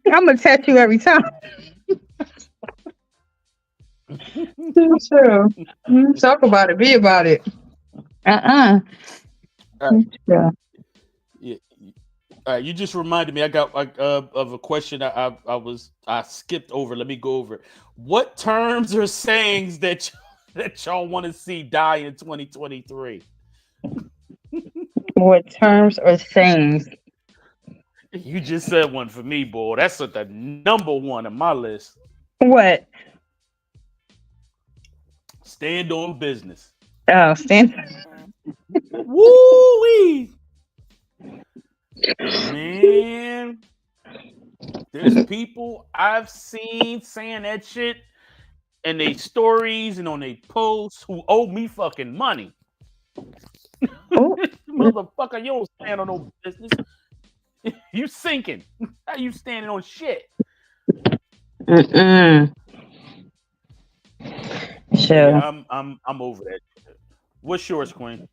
S1: I'm gonna touch you every time. True. Talk about it. Be about it. Yeah.
S2: You just reminded me. I got of a question I skipped over. Let me go over it. What terms or sayings that y'all want to see die in 2023?
S1: What terms or sayings?
S2: You just said one for me, boy. That's the number one on my list.
S1: What?
S2: Stand on business.
S1: Oh, stand.
S2: Woo-wee! Man, there's people I've seen saying that shit in their stories and on their posts who owe me fucking money. Motherfucker, you don't stand on no business. You sinking. How you standing on shit?
S1: Sure.
S2: Yeah, I'm over that. What's yours, Queen?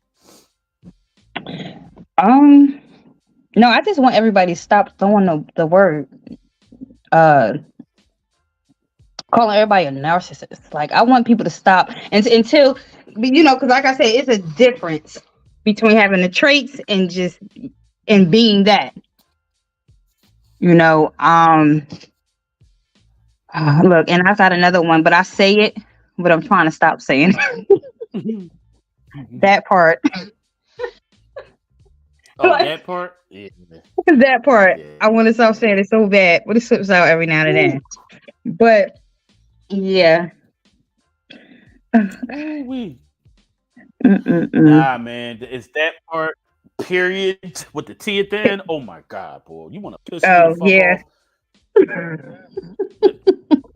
S1: No, I just want everybody to stop throwing the word, calling everybody a narcissist. Like, I want people to stop until, because like I said, it's a difference between having the traits and being that. Look, and I've got another one, but I say it, but I'm trying to stop saying it. That part.
S2: Oh, that part? Yeah.
S1: That part.
S2: Yeah.
S1: I want to stop saying it so bad, but it slips out every now and then. But, yeah.
S2: Nah, man. It's that part, period, with the T at the end. Oh, my God, boy. You want to piss me the fuck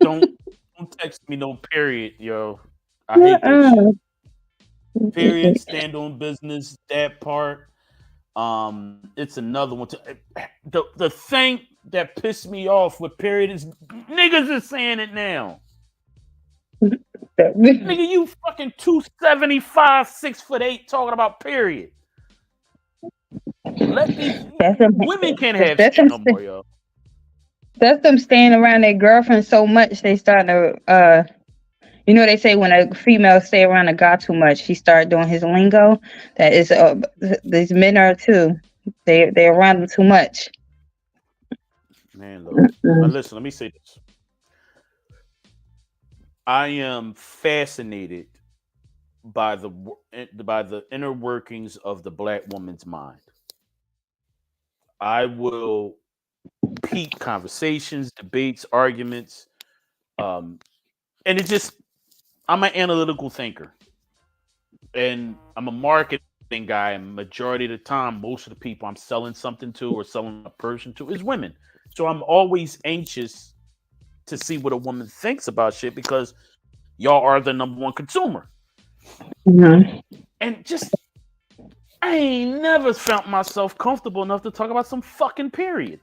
S2: off? Don't text me no period, yo. I hate that shit. Period, stand on business, that part. It's another one. The thing that pissed me off with period is niggas is saying it now. Nigga, you fucking 275, 6'8", talking about period. Let these women can't have shit no more, yo.
S1: That's them staying around their girlfriend so much they starting to they say when a female stay around a guy too much, she start doing his lingo. That is, these men are too. They're around him too much.
S2: Man, look, listen. Let me say this. I am fascinated by the inner workings of the Black woman's mind. I will peep conversations, debates, arguments, and it just. I'm an analytical thinker, and I'm a marketing guy. And majority of the time, most of the people I'm selling something to or selling a person to is women. So I'm always anxious to see what a woman thinks about shit because y'all are the number one consumer.
S1: Mm-hmm.
S2: And just, I ain't never felt myself comfortable enough to talk about some fucking period.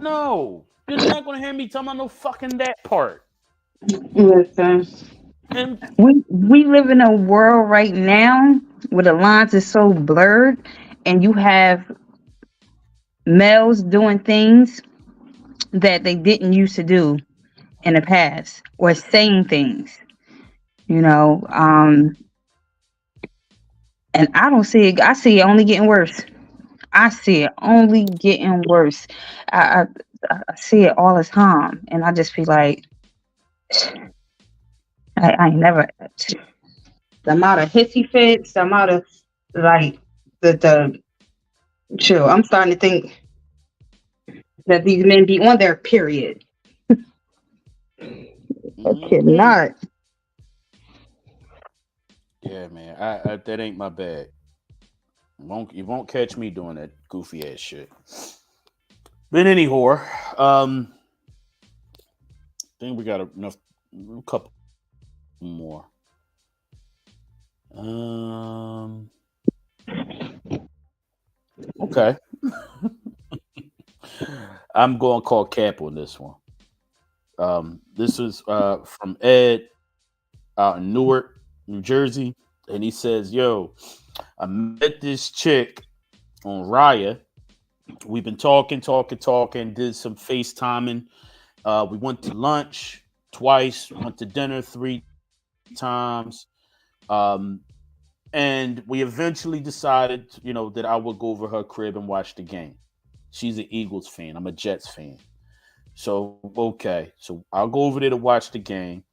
S2: No, you're not gonna hear me talking about no fucking that part.
S1: Listen, and we live in a world right now where the lines are so blurred, and you have males doing things that they didn't used to do, in the past or saying things, you know. And I don't see it. I see it only getting worse. I see it only getting worse. I I see it all the time, and I just feel like I ain't never the amount of hissy fits, the amount of like the chill. I'm starting to think that these men be on their period. I
S2: Hmm.
S1: cannot.
S2: Yeah, man. I that ain't my bag. You won't catch me doing that goofy ass shit. But anyhow, I think we got enough. A couple more. Um. Okay. I'm going to call cap on this one. This is from Ed out in Newark, New Jersey, and he says, "Yo, I met this chick on Raya. We've been talking, did some FaceTiming. We went to lunch twice, went to dinner 3 times. Um, and we eventually decided, that I would go over her crib and watch the game. She's an Eagles fan. I'm a Jets fan. So, okay. So I'll go over there to watch the game.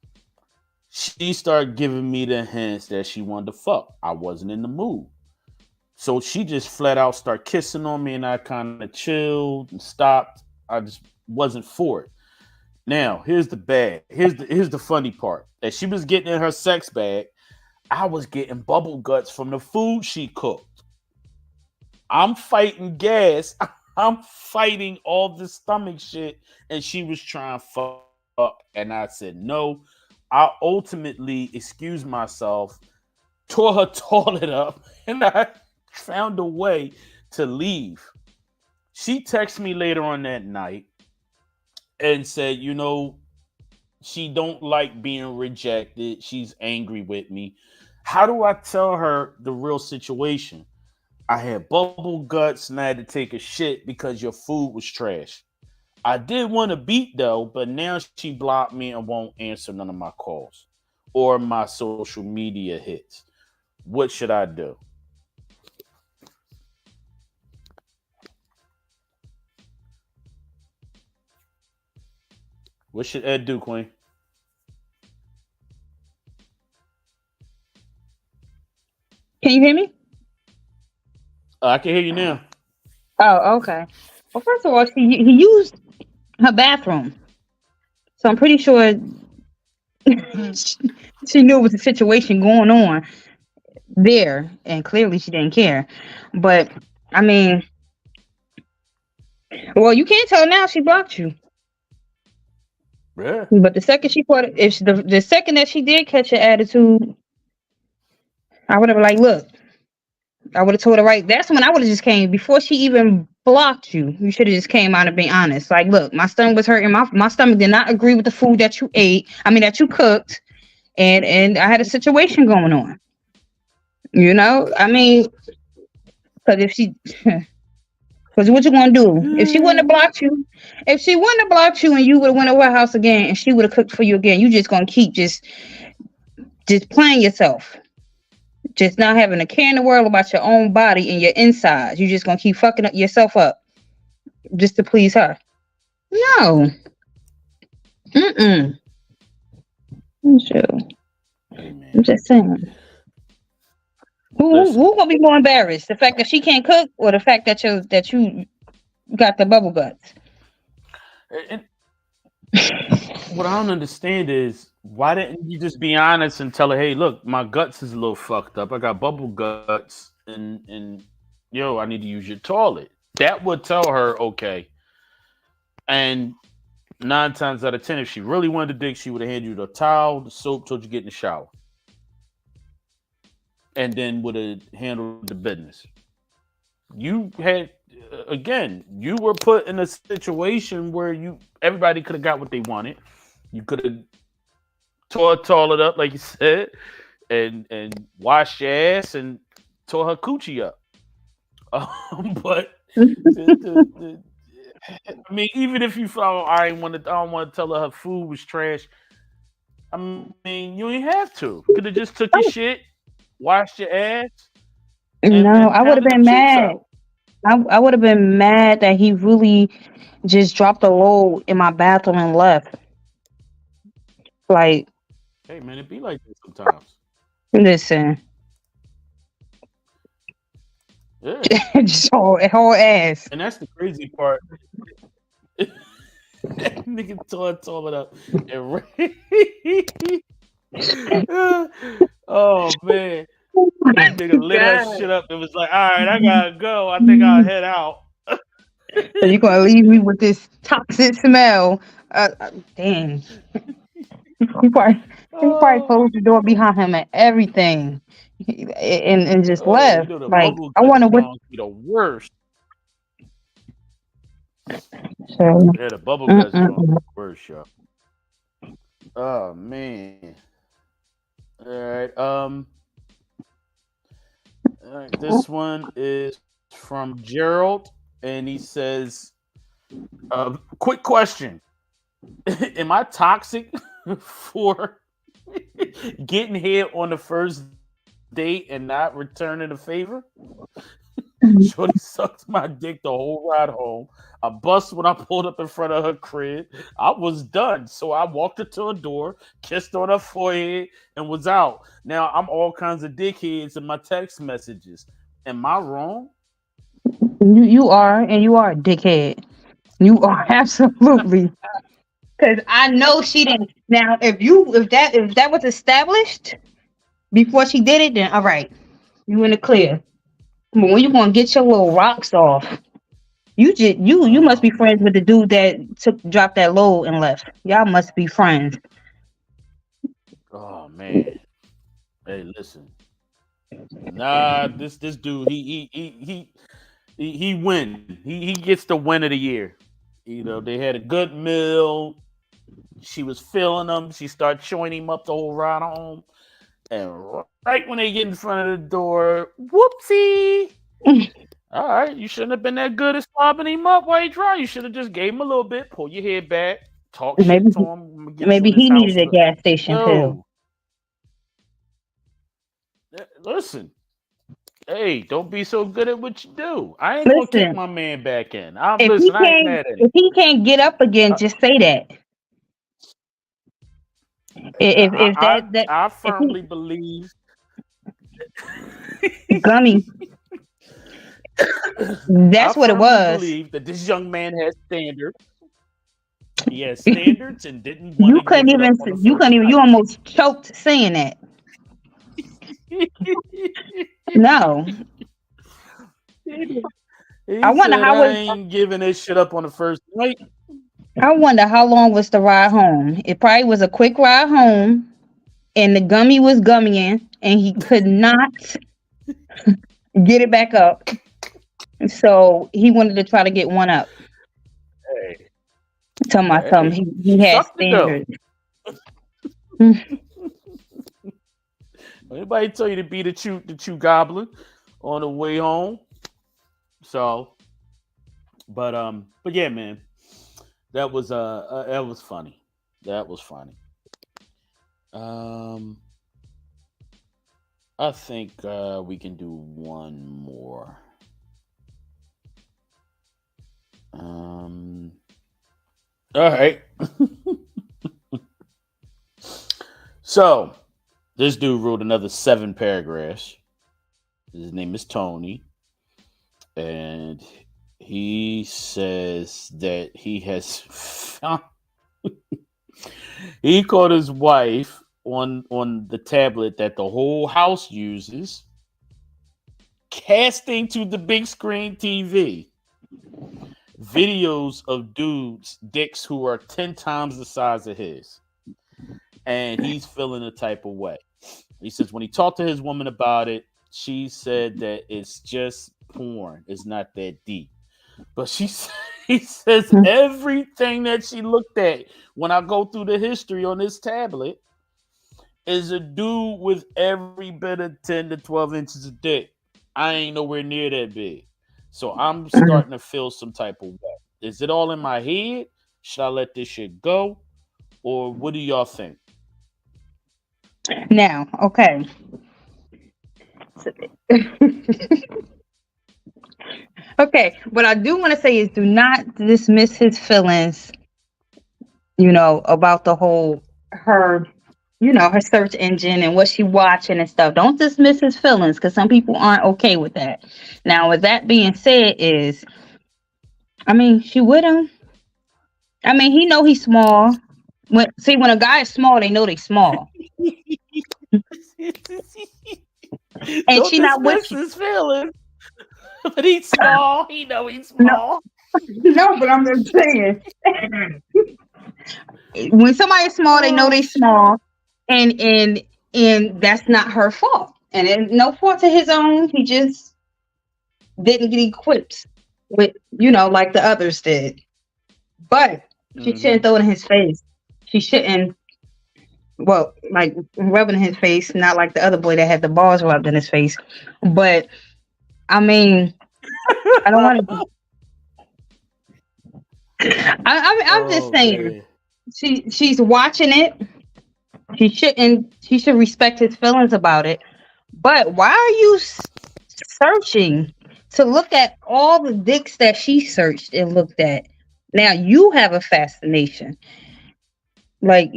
S2: She started giving me the hints that she wanted to fuck. I wasn't in the mood. So she just flat out started kissing on me, and I kind of chilled and stopped. I just wasn't for it. Now, here's the bad. Here's the funny part. That she was getting in her sex bag, I was getting bubble guts from the food she cooked. I'm fighting gas. I'm fighting all the stomach shit, and she was trying to fuck. And I said no. I ultimately excused myself, tore her toilet up, and I found a way to leave. She texted me later on that night and said, she don't like being rejected. She's angry with me. How do I tell her the real situation? I had bubble guts and I had to take a shit because your food was trash. I did want to beat though, but now she blocked me and won't answer none of my calls or my social media hits. What should I do? What should Ed do, Queen?
S1: Can you hear me?
S2: I can hear you now.
S1: Oh, okay. Well, first of all, he used her bathroom, so I'm pretty sure she knew it was a situation going on there, and clearly she didn't care. But I mean, well, you can't tell now she blocked you.
S2: Yeah.
S1: But the second she put, if the second that she did catch your attitude, I would have been like, look, I would have told her right. That's when I would have just came before she even blocked you. You should have just came out and been honest. Like, look, my stomach was hurting. My stomach did not agree with the food that you ate. I mean, that you cooked, and I had a situation going on. I mean, because if she, because what you gonna do if she wouldn't have blocked you? If she wouldn't have blocked you and you would have went to her house again and she would have cooked for you again, you just gonna keep just playing yourself. Just not having a care in the world about your own body and your insides. You just gonna keep fucking up yourself up just to please her. No. Mm-mm. Sure.
S2: Hey
S1: I'm
S2: man.
S1: just saying. Who
S2: Listen.
S1: gonna be more embarrassed? The fact that she can't cook or the fact that you got the bubble guts?
S2: And what I don't understand is why didn't you just be honest and tell her, hey, look, my guts is a little fucked up. I got bubble guts and yo, I need to use your toilet. That would tell her, okay. And 9 times out of 10, if she really wanted to dig, she would have handed you the towel, the soap, told you to get in the shower, and then would have handled the business. You had again, you were put in a situation where you everybody could have got what they wanted. You could have tore it up like you said, and washed your ass and tore her coochie up. But the, the, the, I mean, even if you felt I don't want to tell her food was trash. I mean, you ain't have to. You could have just took your
S1: Oh,
S2: shit, washed your ass,
S1: no,
S2: and
S1: I would have
S2: pounded them
S1: been
S2: cheeks
S1: mad.
S2: out.
S1: I would have been mad that he really just dropped a load in my bathroom and left. Like,
S2: Hey man, it be like this sometimes.
S1: listen,
S2: Yeah,
S1: just whole ass.
S2: and that's the crazy part. Nigga tore it up and oh man, that nigga lit her
S1: God.
S2: shit up. It was like, all right, I gotta go. I think I'll head out.
S1: So you gonna leave me with this toxic smell? Dang. He probably, he probably
S2: Oh,
S1: closed the door behind him and everything, and just
S2: oh, you
S1: left.
S2: know the
S1: Like
S2: bubble
S1: I
S2: guts
S1: wonder what.
S2: Jones be the worst.
S1: So,
S2: Yeah, the bubble guts Jones
S1: mm-mm.
S2: worst, yo. Oh man. All right. All right. This one is from Gerald, and he says, "Quick question: Am I toxic for getting hit on the first date and not returning the favor? Shorty sucked my dick the whole ride home. I bust when I pulled up in front of her crib. I was done. So I walked her to her door, kissed her on her forehead, and was out. Now I'm all kinds of dickheads in my text messages. Am I wrong?
S1: You are, and you are a dickhead. You are absolutely. Because I know she didn't. Now, if that was established before she did it, then all right, you in the clear. But when you gonna get your little rocks off, you must be
S2: Oh
S1: friends with the
S2: man.
S1: dude that dropped that load and left. Y'all must be friends.
S2: Oh man. Hey, listen. Nah, this dude, he win. He gets the win of the year. You know, they had a good meal. She was feeling him. She started chewing him up the whole ride home. And right when they get in front of the door, whoopsie. All right, you shouldn't have been that good at slobbing him up while he dry. You should have just gave him a little bit, pull your head back, talk
S1: Maybe
S2: shit to him. I'm gonna get you
S1: maybe
S2: in this
S1: he
S2: house.
S1: needed a gas station too.
S2: Yo, listen. Hey, don't be so good at what you do. I ain't gonna kick
S1: Listen,
S2: my man back in. I'm listen. I ain't mad at him.
S1: if he can't get up again,
S2: I,
S1: just say that. If
S2: I,
S1: that that
S2: I
S1: if he
S2: firmly believe.
S1: gummy,
S2: I
S1: that's what it
S2: firmly
S1: was.
S2: believe that this young man has standards. He has standards and didn't want to give it up on the
S1: You
S2: first
S1: couldn't even, you
S2: night.
S1: almost choked saying that. No. I
S2: He
S1: wonder
S2: said,
S1: how
S2: I
S1: was
S2: ain't giving this shit up on the first night.
S1: I wonder how long was the ride home. It probably was a quick ride home, and the gummy was gummying, and he could not get it back up. So he wanted to try to get one up.
S2: Hey,
S1: Tell my son
S2: hey,
S1: he
S2: she
S1: had
S2: sucked it though.
S1: standards. Mm.
S2: Anybody tell you to be the chew goblin on the way home? So, but yeah, man, that was funny. That was funny. Um, I think we can do one more. Um, all right. So this dude wrote another 7 paragraphs. His name is Tony, and he says that he has found he caught his wife on the tablet that the whole house uses, casting to the big screen TV videos of dudes' dicks who are 10 times the size of his. And he's feeling a type of way. He says when he talked to his woman about it, she said that it's just porn. It's not that deep. But he says everything that she looked at when I go through the history on this tablet is a dude with every bit of 10 to 12 inches of dick. I ain't nowhere near that big. So I'm starting to feel some type of way. Is it all in my head? Should I let this shit go? Or what do y'all think?
S1: Now, okay. Okay, what I do want to say is do not dismiss his feelings, about the whole her, her search engine and what she watching and stuff. Don't dismiss his feelings because some people aren't okay with that. Now, with that being said, I mean, she with him. I mean, he know he's small. When a guy is small, they know they small, and
S2: Don't
S1: she not with
S2: dismiss
S1: you.
S2: his feelings. But he's small. He know he's
S1: No,
S2: small.
S1: no, but I'm just saying. When somebody's small, they know
S2: Oh
S1: they
S2: shit.
S1: small, and that's not her fault, and it's no fault to his own. He just didn't get equipped with, like the others did. But she
S2: Mm-hmm.
S1: shouldn't throw it in his face. She shouldn't, well, like rubbing in his face, not like the other boy that had the balls rubbed in his face. But I mean, I don't want to. I'm just
S2: Oh
S1: saying,
S2: man.
S1: she's watching it. She shouldn't. She should respect his feelings about it. But why are you searching to look at all the dicks that she searched and looked at? Now you have a fascination. Like,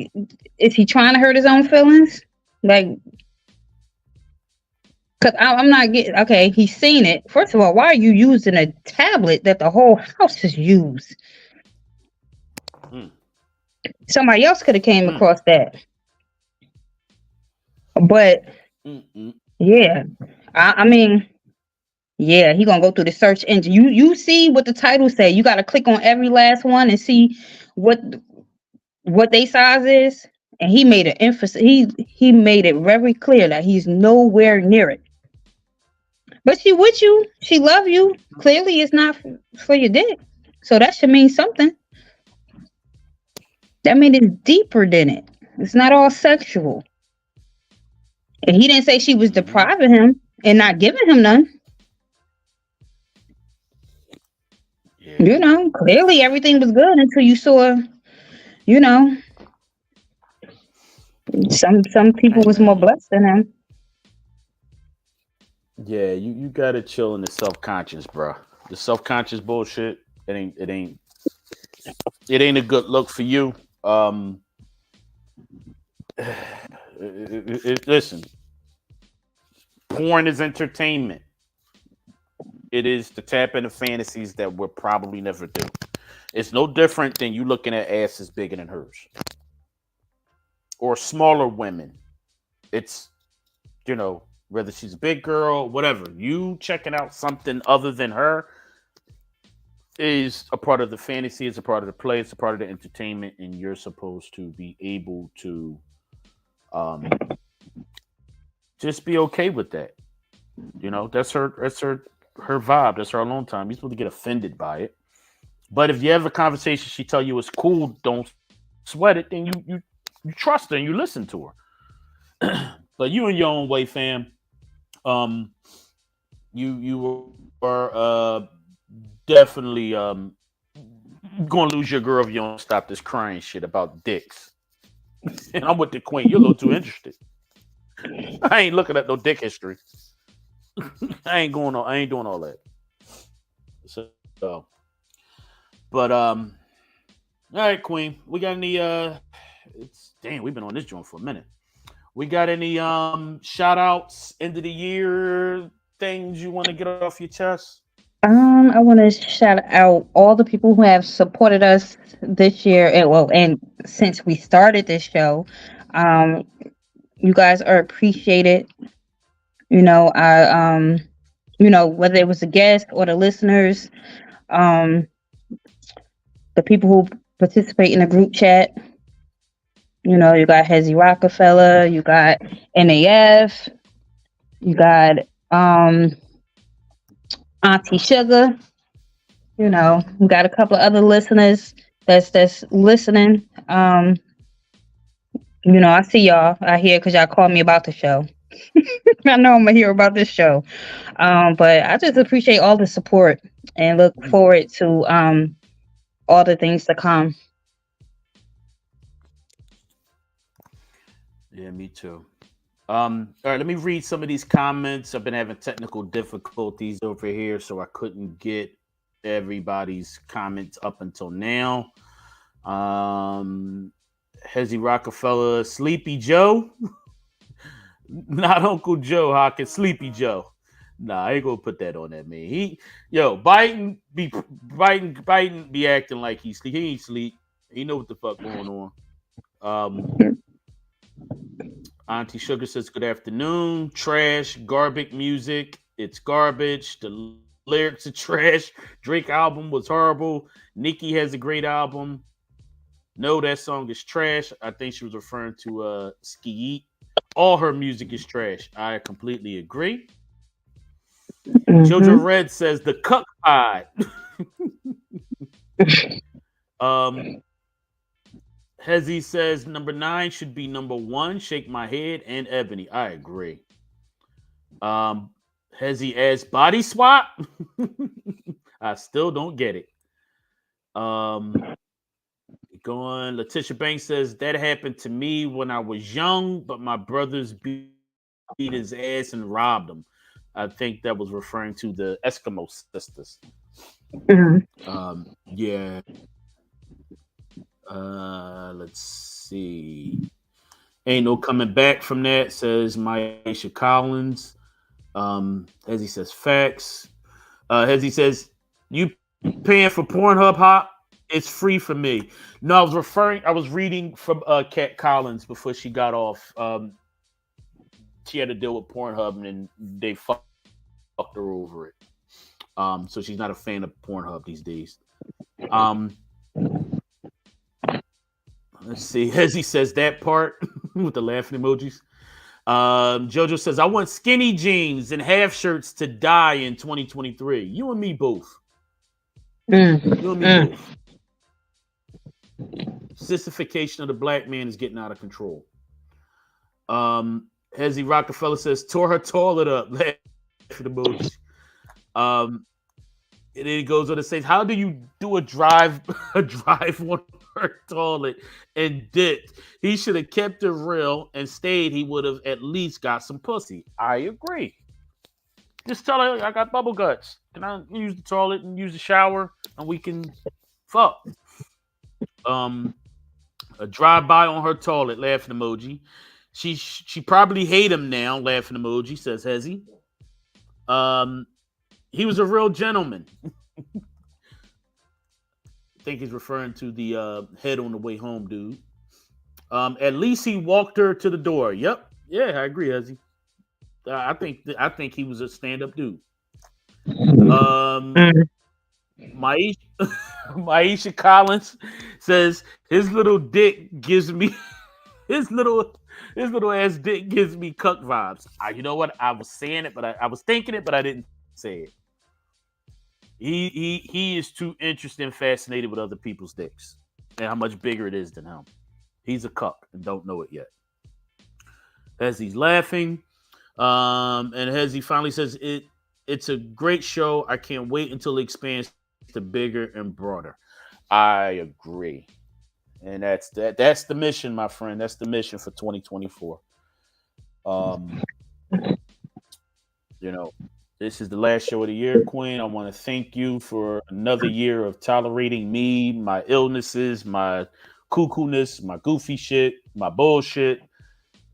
S1: is he trying to hurt his own feelings? Like, because I'm not getting. Okay, he's seen it. First of all, why are you using a tablet that the whole house has used?
S2: Mm,
S1: Somebody else could have came
S2: mm,
S1: across that. But
S2: mm.
S1: yeah, I mean, yeah, he gonna go through the search engine. You see what the title say. You got to click on every last one and see what they size is. And he made an emphasis. He made it very clear that he's nowhere near it. But she with you. She love you. Clearly, it's not for your dick. So that should mean something. That means it's deeper than it. It's not all sexual. And he didn't say she was
S2: Mm-hmm.
S1: depriving him and not giving him none.
S2: Yeah.
S1: Clearly everything was good until you saw, you know, some people
S2: Hey
S1: was more
S2: man.
S1: blessed than him.
S2: Yeah, you gotta chill in the self conscious, bro. The self conscious bullshit. It ain't a good look for you. Listen, porn is entertainment. It is to tap into fantasies that we'll probably never do. It's no different than you looking at asses bigger than hers or smaller women. It's, whether she's a big girl, whatever. You checking out something other than her is a part of the fantasy, it's a part of the play, it's a part of the entertainment, and you're supposed to be able to um, just be okay with that. That's her vibe. That's her alone time. You're supposed to get offended by it. But if you have a conversation, she tell you it's cool, don't sweat it, then you trust her and you listen to her. But you in your own way, fam. Um, you are definitely gonna lose your girl if you don't stop this crying shit about dicks. And I'm with the queen. You're a little too interested. I ain't looking at no dick history. I ain't doing all that. So, but all right, Queen. We got any it's damn, we've been on this joint for a minute. We got any shout outs, end of the year things you want to get off your chest?
S1: I want to shout out all the people who have supported us this year, and since we started this show. Um, you guys are appreciated. I whether it was the guest or the listeners, um, the people who participate in the group chat. You got Hezzy Rockefeller, you got NAF, you got um Auntie Sugar. We got a couple of other listeners that's listening. I see y'all out here because y'all called me about the show. I know I'm gonna hear about this show. But I just appreciate all the support and look forward to all the things to come.
S2: Yeah, me too. All right, let me read some of these comments. I've been having technical difficulties over here, so I couldn't get everybody's comments up until now. Um, Hezzy Rockefeller, Sleepy Joe, not Uncle Joe Hawkins, Sleepy Joe. Nah, I ain't gonna put that on that man. Biden be acting like he sleep. He ain't sleep. He know what the fuck going on. Um, Auntie Sugar says, "Good afternoon. Trash, garbage music. It's garbage. The lyrics are trash. Drake album was horrible. Nicki has a great album. No, that song is trash. I think she was referring to Ski Eat. All her music is trash. I completely agree." Jojo
S1: Mm-hmm.
S2: Red says the cuck pod. um, Hezzy says number 9 should be number 1. Shake My Head and Ebony. I agree. Hezzy adds body swap. I still don't get it. Going. Letitia Banks says that happened to me when I was young, but my brothers beat his ass and robbed him. I think that was referring to the Eskimo sisters.
S1: Mm-hmm.
S2: Yeah. Let's see. Ain't no coming back from that, says Maisha Collins. As he says, facts. As he says, you paying for Pornhub Hop? It's free for me. No, I was reading from Kat Collins before she got off. She had to deal with Pornhub and then they fucked her over it. So she's not a fan of Pornhub these days. Um, let's see. As he says that part with the laughing emojis. Jojo says, I want skinny jeans and half shirts to die in 2023. You and me both. You and me
S1: Mm-hmm.
S2: both. Sissification of the black man is getting out of control. Hezzy Rockefeller says, tore her toilet up. Laughing emojis. Um, and then he goes on to say, how do you do a drive on her toilet and dipped? He should have kept it real and stayed. He would have at least got some pussy. I agree. Just tell her I got bubble guts. Can I use the toilet and use the shower and we can fuck? Um, a drive by on her toilet, laughing emoji. She probably hate him now, laughing emoji, says Hezzy. Um, he was a real gentleman. I think he's referring to the head on the way home, dude. At least he walked her to the door. Yep. Yeah, I agree, Hezzy. I think he was a stand-up dude. Um, Maisha, Maisha Collins says his little dick gives me his little ass dick gives me cuck vibes. You know what? I was saying it, but I was thinking it, but I didn't say it. He is too interested and fascinated with other people's dicks and how much bigger it is than him. He's a cuck and don't know it yet. As he's laughing, and as he finally says it's a great show. I can't wait until it expands to bigger and broader. I agree. And that's the mission, my friend. That's the mission for 2024. Um, you know, this is the last show of the year, Queen. I want to thank you for another year of tolerating me, my illnesses, my cuckoo-ness, my goofy shit, my bullshit.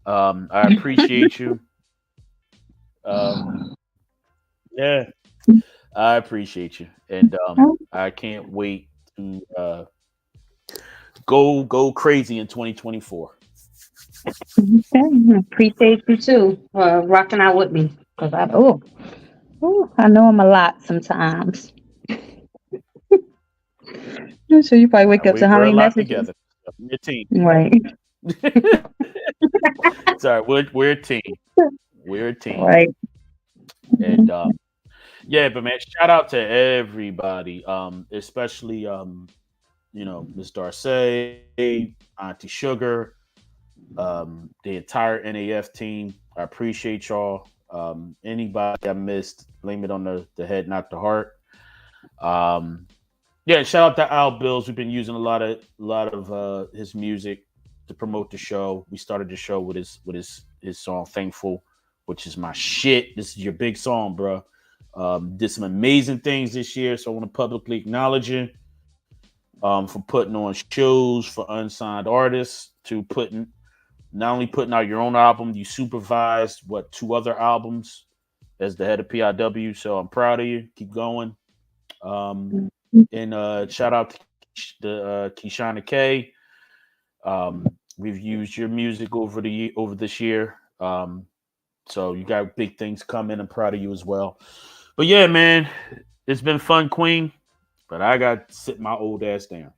S2: I appreciate you. Um, yeah, I appreciate you, and I can't wait to go crazy in 2024.
S1: Okay. Appreciate you too, rocking out with me. Cause I know I'm a lot sometimes. So you probably wake up to how
S2: We're a
S1: many
S2: lot
S1: messages?
S2: together. We're a team.
S1: Right.
S2: Sorry, we're a team. We're a team.
S1: Right.
S2: And yeah, but man, shout out to everybody. Especially Miss Darcy, Auntie Sugar, the entire NAF team. I appreciate y'all. Anybody I missed, blame it on the head, not the heart. Um, Yeah, shout out to Al Bills. We've been using a lot of his music to promote the show. We started the show with his song "Thankful," which is my shit. This is your big song, bro. Did some amazing things this year, so I want to publicly acknowledge you for putting on shows for unsigned artists, to putting not only putting out your own album, you supervised two other albums as the head of PIW. So I'm proud of you. Keep going. And shout out to Keshana K. We've used your music over this year. So you got big things coming. I'm proud of you as well. But yeah, man, it's been fun, Queen. But I got to sit my old ass down.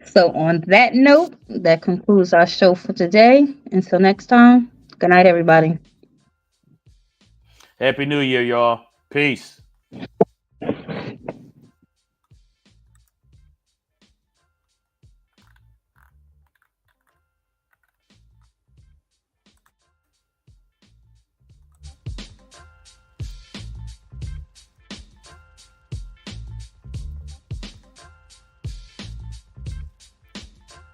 S1: So, on that note, that concludes our show for today. Until next time, good night, everybody.
S2: Happy New Year, y'all. Peace.